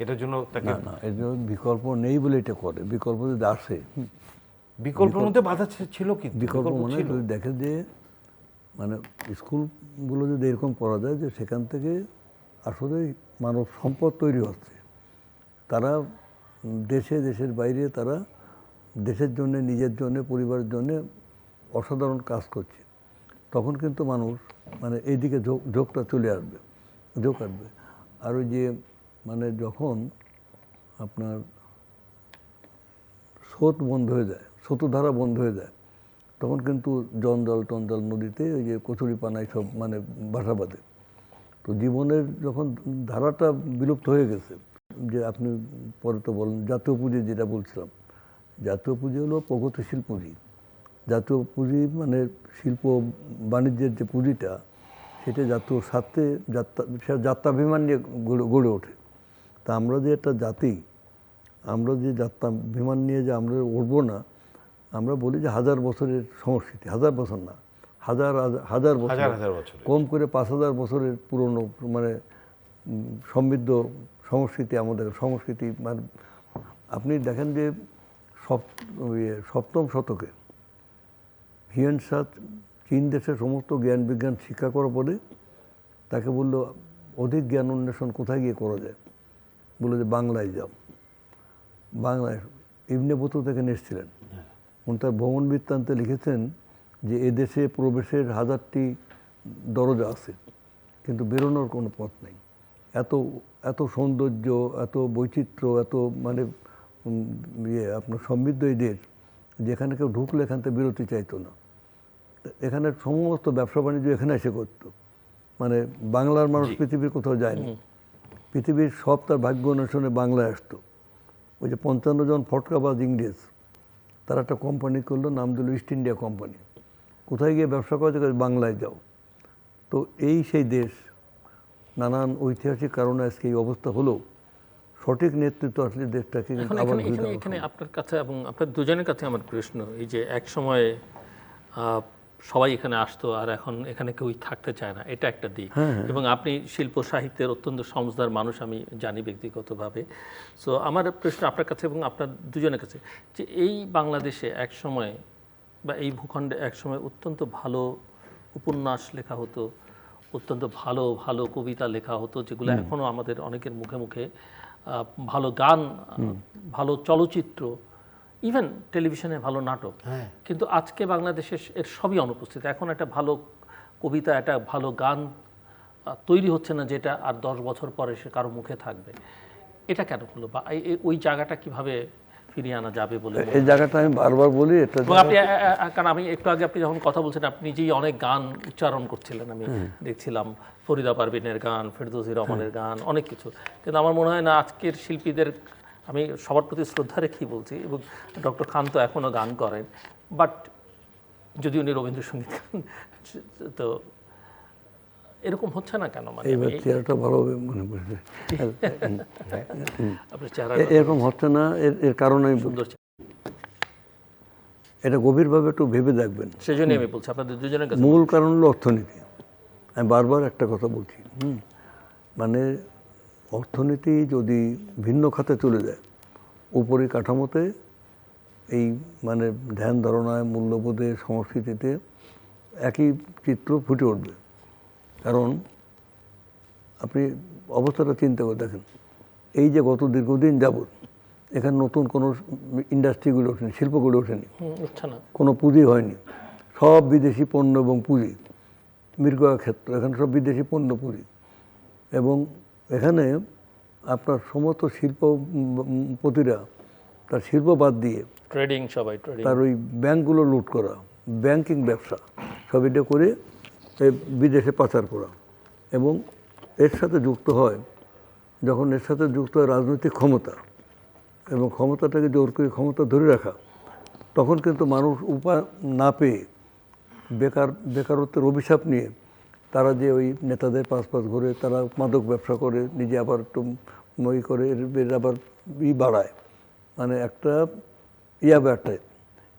এটার জন্য তাকে। না, এর জন্য বিকল্প নেই বলে এটা করে, বিকল্প যদি আসে, বিকল্পের মধ্যে বাধা ছিল, কি বিকল্প মানে যদি দেখে যে মানে স্কুলগুলো যদি এরকম করা যায় যে সেখান থেকে আসলে মানব সম্পদ তৈরি হচ্ছে, তারা দেশের বাইরে তারা দেশের জন্য, নিজের জন্য, পরিবারের জন্য অসাধারণ কাজ করছে, তখন কিন্তু মানুষ মানে এইদিকে ঝোঁকটা চলে আসবে, ঝোঁক আসবে। আর ওই যে মানে যখন আপনার স্রোত বন্ধ হয়ে যায়, স্রোতধারা বন্ধ হয়ে যায়, তখন কিন্তু জঞ্জাল নদীতে ওই যে কচুরিপানায় সব মানে বাসা বাঁধে। তো জীবনের যখন ধারাটা বিলুপ্ত হয়ে গেছে, যে আপনি পরে তো বলেন জাতীয় পুঁজি, যেটা বলছিলাম, জাতীয় পুঁজি হলো প্রগতিশীল পুঁজি। জাতীয় পুঁজি মানে শিল্প বাণিজ্যের যে পুঁজিটা, সেটা জাতীয় স্বার্থে যাত্রাভিমান নিয়ে গড়ে ওঠে। তা আমরা যে একটা জাতি, আমরা যে যাত্রাভিমান নিয়ে যে আমরা উঠবো না, আমরা বলি যে 1000 বছরের সংস্কৃতি, 1000 বছর না, হাজার বছর, কম করে 5000 বছরের পুরনো মানে সমৃদ্ধ সংস্কৃতি আমাদের সংস্কৃতি। মানে আপনি দেখেন যে সপ্তম শতকে হিউয়েন সাং চীন দেশে সমস্ত জ্ঞান বিজ্ঞান শিক্ষা করার পরে তাকে বললো অধিক জ্ঞান অন্বেষণ কোথায় গিয়ে করা যায়, বলে যে বাংলায় যাও। বাংলায় ইবনে বতুতা থেকে এসেছিলেন, উনি তার ভ্রমণ বৃত্তান্তে লিখেছেন যে এদেশে প্রবেশের 1000টি দরজা আছে, কিন্তু বেরোনোর কোনো পথ নেই। এত সৌন্দর্য, এত বৈচিত্র্য, এত মানে আপনার সমৃদ্ধ এই দেশ, যেখানে কেউ ঢুকলে এখান থেকে বিরতি চাইতো না। এখানে সমস্ত ব্যবসা বাণিজ্য এখানে এসে করতো, মানে বাংলার মানুষ পৃথিবীর কোথাও যায়নি, পৃথিবীর সব তার ভাগ্য অন্বেষণে বাংলায় আসতো। ওই যে 55 জন ফটকাবাজ ইংরেজ, তারা একটা কোম্পানি করলো, নাম দিল ইস্ট ইন্ডিয়া কোম্পানি। কোথায় গিয়ে ব্যবসা করা যায়, বাংলায় যাও। তো এই সেই দেশ, নানান ঐতিহাসিক কারণে আজকে এই অবস্থা হলো, সঠিক নেতৃত্ব আসলে দেশটাকে আবার এখানে আপনার কাছে এবং আপনার দুজনের কাছে আমার প্রশ্ন, এই যে এক সময় সবাই এখানে আসতো আর এখন এখানে কেউই থাকতে চায় না, এটা একটা দিক। এবং আপনি শিল্প সাহিত্যের অত্যন্ত সমঝদার মানুষ, আমি জানি ব্যক্তিগতভাবে। সো আমার প্রশ্ন আপনার কাছে এবং আপনার দুজনের কাছে, যে এই বাংলাদেশে এক সময় বা এই ভূখণ্ডে এক সময় অত্যন্ত ভালো উপন্যাস লেখা হতো, অত্যন্ত ভালো ভালো কবিতা লেখা হতো, যেগুলো এখনও আমাদের অনেকের মুখে মুখে, ভালো গান, ভালো চলচ্চিত্র, ইভেন টেলিভিশনে ভালো নাটক। কিন্তু আজকে বাংলাদেশে এর সবই অনুপস্থিত। এখন একটা ভালো কবিতা, একটা ভালো গান তৈরি হচ্ছে না, যেটা আর 10 বছর পরে সে কারো মুখে থাকবে। এটা কেন হলো, বা ওই জায়গাটা কিভাবে ফিরিয়ে আনা যাবে বলে? এই জায়গাটা আমি বারবার বলি, এটা আপনি, কারণ আমি একটু আগে আপনি যখন কথা বলছেন, আপনি নিজেই অনেক গান উচ্চারণ করছিলেন, আমি দেখছিলাম ফরিদা পারভিনের গান, ফেরদৌসী রহমানের গান, অনেক কিছু। কিন্তু আমার মনে হয় না আজকের শিল্পীদের, আমি সবার প্রতি শ্রদ্ধা রেখেই বলছি, এবং ডক্টর খান তো এখনও গান করেন, বাট যদি উনি রবীন্দ্রসঙ্গীত গান, তো এরকম হচ্ছে না কেন? মানে চেহারাটা ভালোভাবে মনে পড়ছে, আপনার চেহারা এরকম হচ্ছে না। এর কারণ আমি সুন্দর, এটা গভীরভাবে একটু ভেবে দেখবেন। সেজন্যই আমি বলছি আপনাদের দুজনের কাছে। মূল কারণ হলো অর্থনীতি। আমি বারবার একটা কথা বলছি, মানে অর্থনীতি যদি ভিন্ন খাতে চলে যায়, উপরি কাঠামোতে এই মানে ধ্যান ধারণায়, মূল্যবোধে, সংস্কৃতিতে একই চিত্র ফুটে উঠবে। কারণ আপনি অবস্থাটা চিন্তা করে দেখেন, এই যে গত দীর্ঘদিন যাবৎ এখানে নতুন কোনো ইন্ডাস্ট্রি গড়ে ওঠেনি, শিল্প গড়ে ওঠেনি, কোনো পুঁজি হয়নি, সব বিদেশি পণ্য এবং পুঁজি, মৃগয়া ক্ষেত্র, এখানে সব বিদেশি পণ্য পুঁজি। এবং এখানে আপনার সমস্ত শিল্পপতিরা তার শিল্প বাদ দিয়ে ট্রেডিং, সবাই ট্রেডিং, তার ওই ব্যাংকগুলো লুট করা, ব্যাংকিং ব্যবসা সব এটা করে বিদেশে পাচার করা। এবং এর সাথে যুক্ত হয়, যখন এর সাথে যুক্ত হয় রাজনৈতিক ক্ষমতা, এবং ক্ষমতাটাকে জোর করে ক্ষমতা ধরে রাখা, তখন কিন্তু মানুষ উপায় না পেয়ে বেকারত্বের অভিশাপ নিয়ে তারা যে ওই নেতাদের পাশ ঘুরে তারা মাদক ব্যবসা করে, নিজে আবার একটু মই করে, এর আবার বাড়ায়। মানে একটা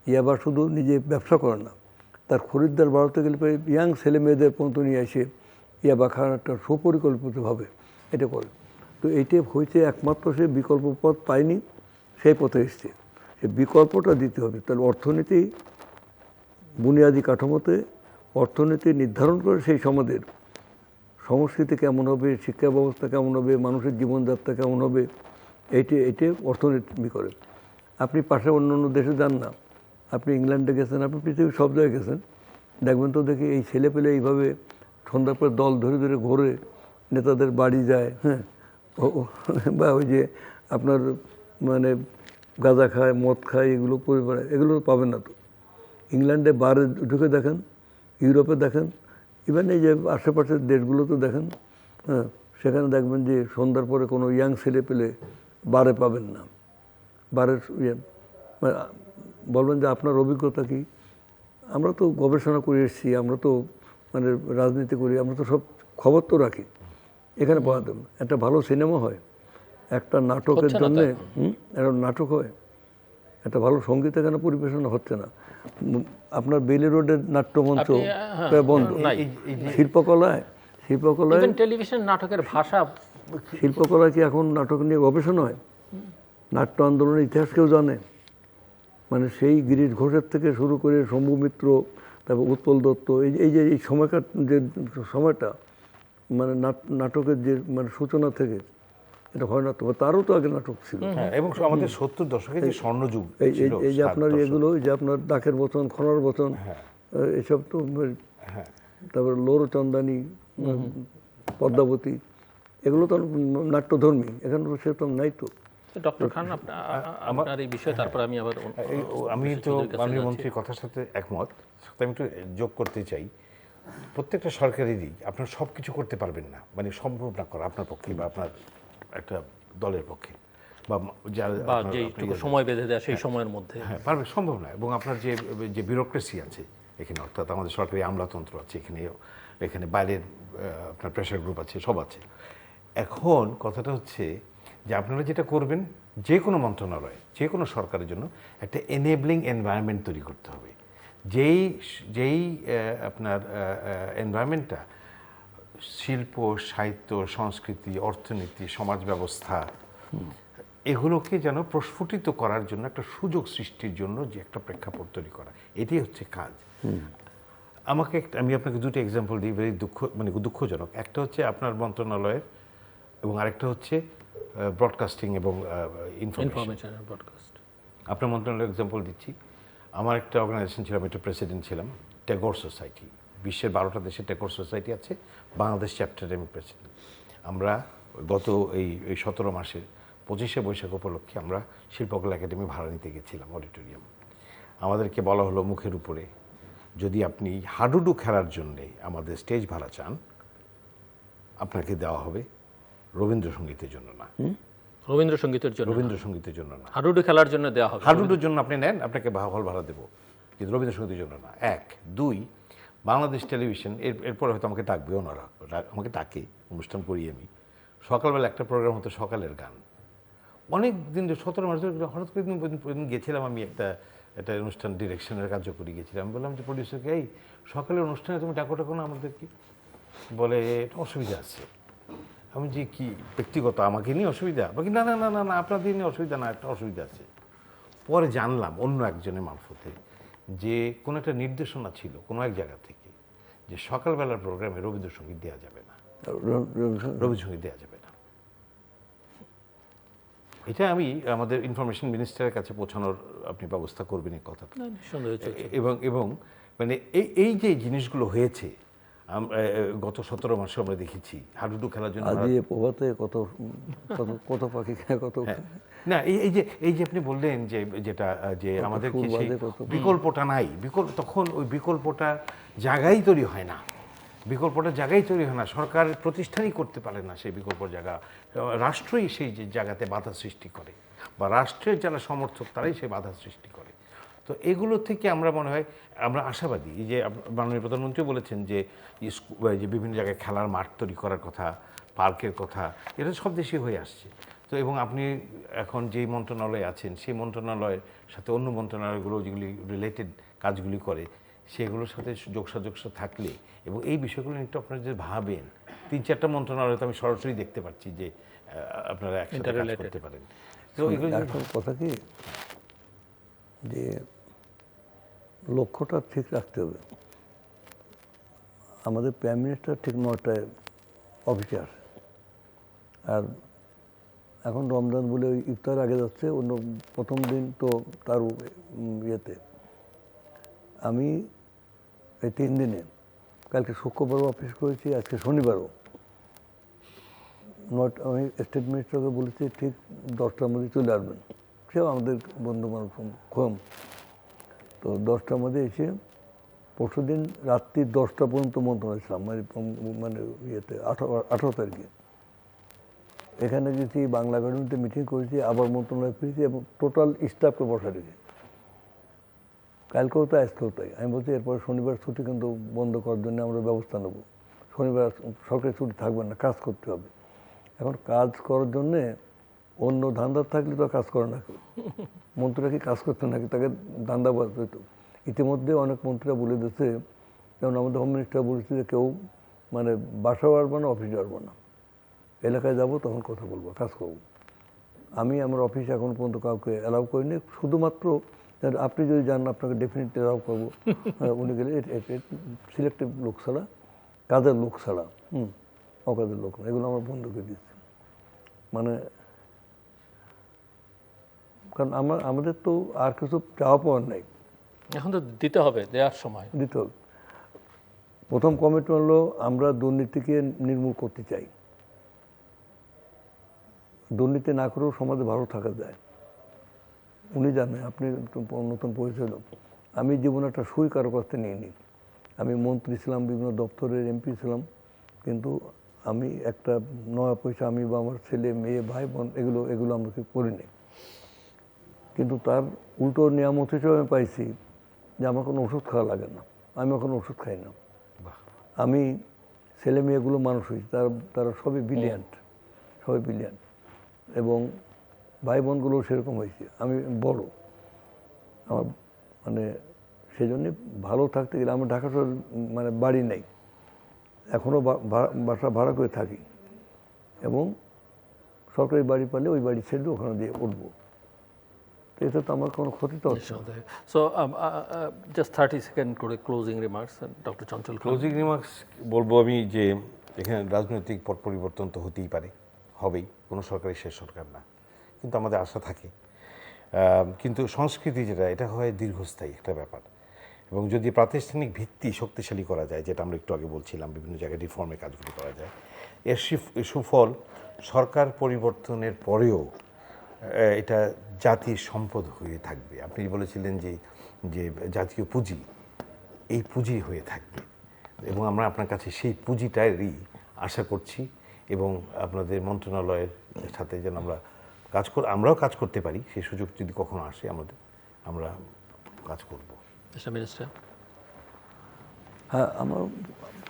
ইয়াবা শুধু নিজে ব্যবসা করে না, তার খরিদ্দার বাড়াতে গেলে ইয়াং ছেলে মেয়েদের পর্যন্ত নিয়ে এসে ইয়াবা খাওয়ার একটা সুপরিকল্পিতভাবে এটা করে। তো এইটা হয়েছে একমাত্র সে বিকল্প পথ পায়নি, সেই পথে এসছে। সে বিকল্পটা দিতে হবে। তাহলে অর্থনীতি বুনিয়াদী কাঠামোতে অর্থনীতি নির্ধারণ করে সেই সমাজের সংস্কৃতি কেমন হবে, শিক্ষা ব্যবস্থা কেমন হবে, মানুষের জীবনযাত্রা কেমন হবে, এইটা অর্থনীতি করে। আপনি পাশে অন্য অন্য দেশে যান না, আপনি ইংল্যান্ডে গেছেন, আপনি পৃথিবীর সব জায়গায় গেছেন, দেখবেন তো দেখি এই ছেলে পেলে এইভাবে সন্ধ্যার পরে দল ধরে ধরে ঘোরে, নেতাদের বাড়ি যায়, হ্যাঁ, বা ওই যে আপনার মানে গাঁজা খায়, মদ খায়, এগুলো করে বেড়ায়, এগুলো পাবেন না তো। ইংল্যান্ডে বারে ঢুকে দেখেন, ইউরোপে দেখেন, ইভেন এই যে আশেপাশের দেশগুলোতে দেখেন, হ্যাঁ, সেখানে দেখবেন যে সন্ধ্যার পরে কোনো ইয়াং ছেলে পেলে বারে পাবেন না। বারের বলবেন যে আপনার অভিজ্ঞতা কি? আমরা তো গবেষণা করে এসেছি, আমরা তো মানে রাজনীতি করি, আমরা তো সব খবর তো রাখি। এখানে পাওয়া যাবে একটা ভালো সিনেমা হয়, একটা নাটকের জন্যে একটা নাটক হয়, একটা ভালো সঙ্গীত এখানে পরিবেশনা হচ্ছে না। আপনার বেলি রোডের নাট্যমঞ্চ বন্ধ। শিল্পকলায় টেলিভিশন নাটকের ভাষা, শিল্পকলায় কি এখন নাটক নিয়ে গবেষণা হয়? নাট্য আন্দোলনের ইতিহাস কেউ জানে? মানে সেই গিরিশ ঘোষের থেকে শুরু করে শম্ভু মিত্র, তারপর উৎপল দত্ত, এই যে এই সময়কার যে সময়টা, মানে নাটকের যে মানে সূচনা থেকে এটা হয় না তো, তারও তো আগে নাটক ছিল। এবং আমাদের 70 দশকের যে স্বর্ণযুগ, এই যে আপনার এগুলো, যে আপনার ডাকের বচন, খনার বচন, এসব তো, তারপর লোরচন্দানী, পদ্মাবতী, এগুলো তো নাট্যধর্মী, এখানে তো সেরকম নাই তো। ডক্টর খান, আপনার এই বিষয়ে তারপর আমি আবার আমি তো মাননীয় মন্ত্রীর কথার সাথে একমত। আমি একটু যোগ করতে চাই, প্রত্যেকটা সরকারেরই আপনার সব কিছু করতে পারবেন না, মানে সম্ভব না করা আপনার পক্ষে বা আপনার একটা দলের পক্ষে, বা যেটুকু সময় বেঁধে দেয় সেই সময়ের মধ্যে, হ্যাঁ, পারবে, সম্ভব নয়। এবং আপনার যে ব্যুরোক্রেসি আছে এখানে, অর্থাৎ আমাদের সরকারি আমলাতন্ত্র আছে এখানে বাইরের আপনার প্রেশার গ্রুপ আছে, সব আছে। এখন কথাটা হচ্ছে যে আপনারা যেটা করবেন, যে কোনো মন্ত্রণালয়, যে কোনো সরকারের জন্য একটা এনেবলিং এনভায়রনমেন্ট তৈরি করতে হবে। যেই আপনার এনভায়রনমেন্টটা শিল্প, সাহিত্য, সংস্কৃতি, অর্থনীতি, সমাজ ব্যবস্থা, এগুলোকে যেন প্রস্ফুটিত করার জন্য একটা সুযোগ সৃষ্টির জন্য যে একটা প্রেক্ষাপট তৈরি করা, এটাই হচ্ছে কাজ। আমি আপনাকে দুটো এক্সাম্পল দিই, ভেরি দুঃখজনক। একটা হচ্ছে আপনার মন্ত্রণালয়ের, এবং আরেকটা হচ্ছে ব্রডকাস্টিং এবং ইনফরমেশন ব্রডকাস্ট। আপনার মন্ত্রণালয়ের এক্সাম্পল দিচ্ছি। আমার একটা অর্গানাইজেশন ছিল, আমি একটা প্রেসিডেন্ট ছিলাম, ট্যাগোর সোসাইটি। বিশ্বের 12টা দেশে ট্যাগোর সোসাইটি আছে, বাংলাদেশ চ্যাপ্টারে আমি প্রেসিডেন্ট। আমরা গত এই 17 মাসের 25শে বৈশাখ উপলক্ষে আমরা শিল্পকলা একাডেমি ভাড়া নিতে গেছিলাম, অডিটোরিয়াম। আমাদেরকে বলা হলো মুখের উপরে, যদি আপনি হাডুডু খেলার জন্যে আমাদের স্টেজ ভাড়া চান, আপনাকে দেওয়া হবে রবীন্দ্রসঙ্গীতের জন্য না। রবীন্দ্রসঙ্গীতের জন্য না, হাডুডু খেলার জন্য দেওয়া হবে। হাডুডুর জন্য আপনি নেন, আপনাকে হল ভাড়া দেবো, কিন্তু রবীন্দ্রসঙ্গীতের জন্য না। 1, 2, বাংলাদেশ টেলিভিশন এরপরে হয়তো আমাকে ডাকবে, ওনারা আমাকে ডাকে, অনুষ্ঠান করি আমি। সকালবেলা একটা প্রোগ্রাম হতো, সকালের গান। অনেক দিন 17 মাস ধরে হঠাৎ করে গেছিলাম আমি একটা অনুষ্ঠান ডিরেকশনের কার্যকরী গেছিলাম। আমি বললাম যে প্রডিউসারকে, এই সকালের অনুষ্ঠানে তুমি ডাকো না আমাদেরকে। বলে এটা অসুবিধা আছে। আমি যে কি ব্যক্তিগত আমাকে নিয়ে অসুবিধা, বাকি না না না না না আপনাদের নিয়ে অসুবিধা না, একটা অসুবিধা আছে। পরে জানলাম অন্য একজনের মারফতে যে কোনো একটা নির্দেশনা ছিল কোনো এক জায়গা থেকে যে সকালবেলার প্রোগ্রামে রবীন্দ্রসঙ্গীত দেওয়া যাবে না, রবীন্দ্রসঙ্গীত দেওয়া যাবে না। এটা আমি আমাদের ইনফরমেশন মিনিস্টারের কাছে পৌঁছানোর আপনি ব্যবস্থা করবেন এই কথাটা। নিঃসন্দেহে চলছে। এবং মানে এই যে জিনিসগুলো হয়েছে গত 17 মাসে আমরা দেখেছি হাডুডু খেলার জন্য আজ এই প্রভাতে কত কত কত পাখি খায়, কত না এই যে আপনি বললেন যে যেটা যে আমাদেরকে সুর সেই বাজে, কত বিকল্পটা নাই, তখন ওই বিকল্পটা জায়গায় তৈরি হয় না, বিকল্পটা জায়গায় তৈরি হয় না, সরকার প্রতিষ্ঠানই করতে পারে না সেই বিকল্প জায়গা, রাষ্ট্রই সেই যে জায়গাতে বাধা সৃষ্টি করে বা রাষ্ট্রের যারা সমর্থক তারাই সেই বাধা সৃষ্টি করে। তো এগুলো থেকে আমরা মনে হয় আমরা আশাবাদী। এই যে মাননীয় প্রধানমন্ত্রী বলেছেন যে যে বিভিন্ন জায়গায় খেলার মাঠ তৈরি করার কথা, পার্কের কথা, এটা সব দেশে হয়ে আসছে। তো এবং আপনি এখন যেই মন্ত্রণালয়ে আছেন সেই মন্ত্রণালয়ের সাথে অন্য মন্ত্রণালয়গুলো যেগুলি রিলেটেড কাজগুলি করে সেগুলোর সাথে যোগসাযোগসা থাকলে এবং এই বিষয়গুলো একটু আপনারা যে ভাবেন, 3-4টা মন্ত্রণালয় তো আমি সরাসরি দেখতে পাচ্ছি যে আপনারা একসাথে কাজ করতে পারেন। তো এগুলো এখন কথা কি যে লক্ষ্যটা ঠিক রাখতে হবে। আমাদের প্রাইম মিনিস্টার ঠিক 9টায় অফিসে আসে, আর এখন রমজান বলে ওই ইফতার আগে যাচ্ছে, অন্য প্রথম দিন তো তার ইয়েতে আমি এই 3 দিনে কালকে শুক্রবারও অফিস করেছি, আজকে শনিবারও আমি স্টেট মিনিস্টারকে বলেছি ঠিক 10টার মধ্যে চলে আসবেন, সেও আমাদের বন্ধু মানুষ কম। তো 10টার মধ্যে এসে পরশু দিন রাত্রি 10টা পর্যন্ত মন্ত্রণালয় ছিলাম, মানে ইয়েতে 18 তারিখে এখানে গেছি, বাংলা একাডেমিতে মিটিং করেছি, আবার মন্ত্রণালয় ফিরেছি এবং টোটাল স্টাফকে বসা রেখে কালকেও তাই, আজকেও তাই। আমি বলছি এরপর শনিবার ছুটি কিন্তু বন্ধ করার জন্য আমরা ব্যবস্থা নেব, শনিবার সরকারি ছুটি থাকবে না, কাজ করতে হবে। এখন কাজ করার জন্যে অন্য ধান্দার থাকলে তো কাজ করে না কেউ, মন্ত্রীরা কি কাজ করতে নাকি, তাকে ধান্দাবাজ হইতো। ইতিমধ্যে অনেক মন্ত্রীরা বলে দিচ্ছে, যেমন আমাদের হোম মিনিস্টার বলেছে যে কেউ মানে বাসা বাড়বো না, অফিস যাবো না, এলাকায় যাব তখন কথা বলবো, কাজ করবো। আমি আমার অফিসে এখন পর্যন্ত কাউকে অ্যালাউ করিনি, শুধুমাত্র আপনি যদি যান আপনাকে ডেফিনেটলি অ্যালাউ করবো। উনি গেলে সিলেক্টিভ লোক ছাড়া, কাজের লোক ছাড়া, অকাজের লোক না, এগুলো আমার বন্ধুকে দিচ্ছি। মানে কারণ আমাদের তো আর কিছু চাওয়া পাওয়ার নেই, এখন তো দিতে হবে, দেওয়ার সময় দিতে হবে। প্রথম কমিটমেন্ট হলো আমরা দুর্নীতিকে নির্মূল করতে চাই, দুর্নীতি না করেও সমাজে ভালো থাকা যায়। উনি জানেন, আপনি নতুন পরিচয় হল, আমি জীবনে একটা সুই কারো কাছ থেকে নিইনি। আমি মন্ত্রী ছিলাম, বিভিন্ন দপ্তরের এমপি ছিলাম, কিন্তু আমি একটা নয়া পয়সা আমি বা আমার ছেলে মেয়ে ভাই বোন এগুলো আমরা করিনি। কিন্তু তার উল্টো নিয়ামত হিসেবে আমি পাইছি যে আমার কোনো ওষুধ খাওয়া লাগে না, আমি এখন ওষুধ খাই না। আমি ছেলে মেয়েগুলো মানুষ হয়েছি, তারা সবই ব্রিলিয়ান্ট, সবাই ব্রিলিয়ান্ট, এবং ভাই বোনগুলোও সেরকম হয়েছে। আমি বড়, আমার মানে সেই জন্যে ভালো থাকতে গেলে আমার ঢাকা শহর মানে বাড়ি নেই, এখনও বাসা ভাড়া করে থাকি, এবং সরকারি বাড়ি পেলে ওই বাড়ি ছেড়ে ওখানে দিয়ে উঠবো। তো এটা তো আমার কোনো ক্ষতি তো হচ্ছে না। সো জাস্ট 30 সেকেন্ড করে ক্লোজিং রিমার্কস ডক্টর চঞ্চল। ক্লোজিং রিমার্কস বলবো আমি যে এখানে রাজনৈতিক পট পরিবর্তন তো হতেই পারে, হবেই, কোনো সরকারের শেষ সরকার না, কিন্তু আমাদের আশা থাকে। কিন্তু সংস্কৃতি যেটা, এটা হয় দীর্ঘস্থায়ী একটা ব্যাপার, এবং যদি প্রাতিষ্ঠানিক ভিত্তি শক্তিশালী করা যায়, যেটা আমরা একটু আগে বলছিলাম, বিভিন্ন জায়গায় রিফর্মের কাজগুলো করা যায়, এর সুফল সরকার পরিবর্তনের পরেও এটা জাতির সম্পদ হয়ে থাকবে। আপনি বলেছিলেন যে জাতীয় পুঁজি, এই পুঁজি হয়ে থাকবে, এবং আমরা আপনার কাছে সেই পুঁজিটারই আশা করছি, এবং আপনাদের মন্ত্রণালয়ের সাথে যেন আমরাও কাজ করতে পারি, সেই সুযোগ যদি কখনো আসে আমরা কাজ করব। মিনিস্টার, হ্যাঁ, আমার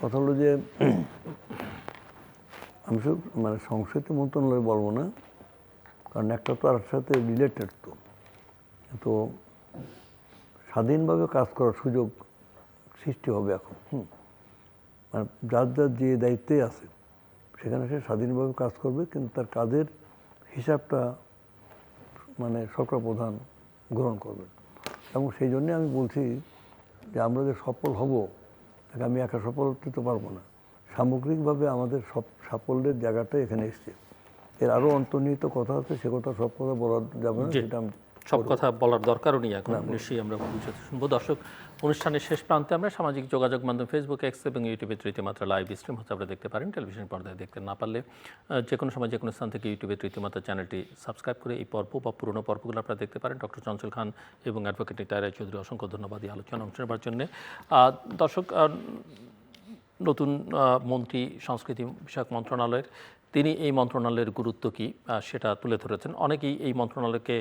কথা হলো যে আমি শুধু মানে সংস্কৃতি মন্ত্রণালয় বলবো না, কারণ একটা তো আর সাথে রিলেটেড। তো স্বাধীনভাবে কাজ করার সুযোগ সৃষ্টি হবে এখন। মানে যার যার যে দায়িত্বে আছে সেখানে সে স্বাধীনভাবে কাজ করবে, কিন্তু তার কাজের হিসাবটা মানে সরকার প্রধান গ্রহণ করবে। এবং সেই জন্যে আমি বলছি যে আমরা যে সফল হব, তাকে আমি একা সফল হতে তো পারবো না, সামগ্রিকভাবে আমাদের সব সাফল্যের জায়গাটাই এখানে এসছে। এর আরও অন্তর্নিহিত কথা আছে, সে কথা সব কথা বলা যাবে না, সেটা আমি সব কথা বলার দরকারও নেই এখন, নিশ্চয়ই আমরা ভবিষ্যতে শুনবো। দর্শক, অনুষ্ঠানের শেষ প্রান্তে আমরা সামাজিক যোগাযোগ মাধ্যম ফেসবুক, এক্স এবং ইউটিউবে রীতিমাত্রা লাইভ স্ট্রিম হচ্ছে আপনারা দেখতে পারেন। টেলিভিশন পর্দায় দেখতে না পারলে যে কোনো সময় যে কোনো স্থান থেকে ইউটিউবে রীতিমাত্রা চ্যানেলটি সাবস্ক্রাইব করে এই পর্ব বা পুরোনো পর্বগুলো আপনারা দেখতে পারেন। ডক্টর চঞ্চল খান এবং অ্যাডভোকেট নিতাই রায় চৌধুরী অসংখ্য ধন্যবাদ এই আলোচনা অংশ নেবার জন্য। দর্শক, নতুন মন্ত্রী সংস্কৃতি বিষয়ক মন্ত্রণালয়ের, তিনি এই মন্ত্রণালয়ের গুরুত্ব কী সেটা তুলে ধরেছেন। অনেকেই এই মন্ত্রণালয়কে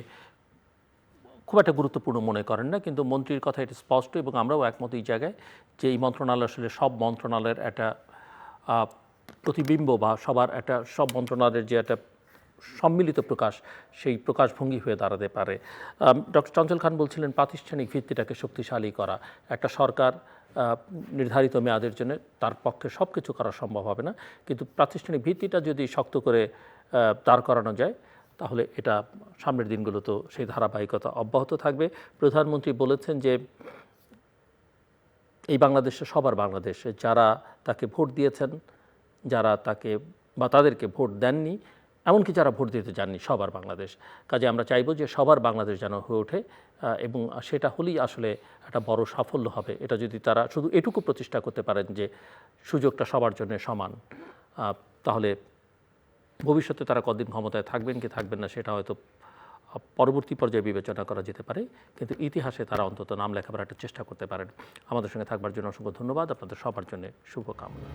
খুব একটা গুরুত্বপূর্ণ মনে করেন না, কিন্তু মন্ত্রীর কথা এটি স্পষ্ট এবং আমরাও একমত এই জায়গায় যে এই মন্ত্রণালয় আসলে সব মন্ত্রণালয়ের একটা প্রতিবিম্ব বা সব মন্ত্রণালয়ের যে একটা সম্মিলিত প্রকাশ, সেই প্রকাশভঙ্গি হয়ে দাঁড়াতে পারে। ডক্টর চঞ্চল খান বলছিলেন প্রাতিষ্ঠানিক ভিত্তিটাকে শক্তিশালী করা। একটা সরকার নির্ধারিত মেয়াদের জন্য তার পক্ষে সব কিছু করা সম্ভব হবে না, কিন্তু প্রাতিষ্ঠানিক ভিত্তিটা যদি শক্ত করে দাঁড় করানো যায় তাহলে এটা সামনের দিনগুলোতেও সেই ধারাবাহিকতা অব্যাহত থাকবে। প্রধানমন্ত্রী বলেছেন যে এই বাংলাদেশে সবার বাংলাদেশ, যারা তাকে ভোট দিয়েছেন, যারা তাকে বা তাদেরকে ভোট দেননি, এমনকি যারা ভোট দিতে যাননি, সবার বাংলাদেশ। কাজে আমরা চাইব যে সবার বাংলাদেশ যেন হয়ে ওঠে, এবং সেটা হলেই আসলে একটা বড় সাফল্য হবে। এটা যদি তারা শুধু এটুকু প্রতিষ্ঠা করতে পারেন যে সুযোগটা সবার জন্য সমান, তাহলে ভবিষ্যতে তারা কতদিন ক্ষমতায় থাকবেন কি থাকবেন না সেটা হয়তো পরবর্তী পর্যায়ে বিবেচনা করা যেতে পারে, কিন্তু ইতিহাসে তারা অন্তত নাম লেখাবার একটা চেষ্টা করতে পারেন। আমাদের সঙ্গে থাকবার জন্য অসংখ্য ধন্যবাদ। আপনাদের সবার জন্য শুভকামনা।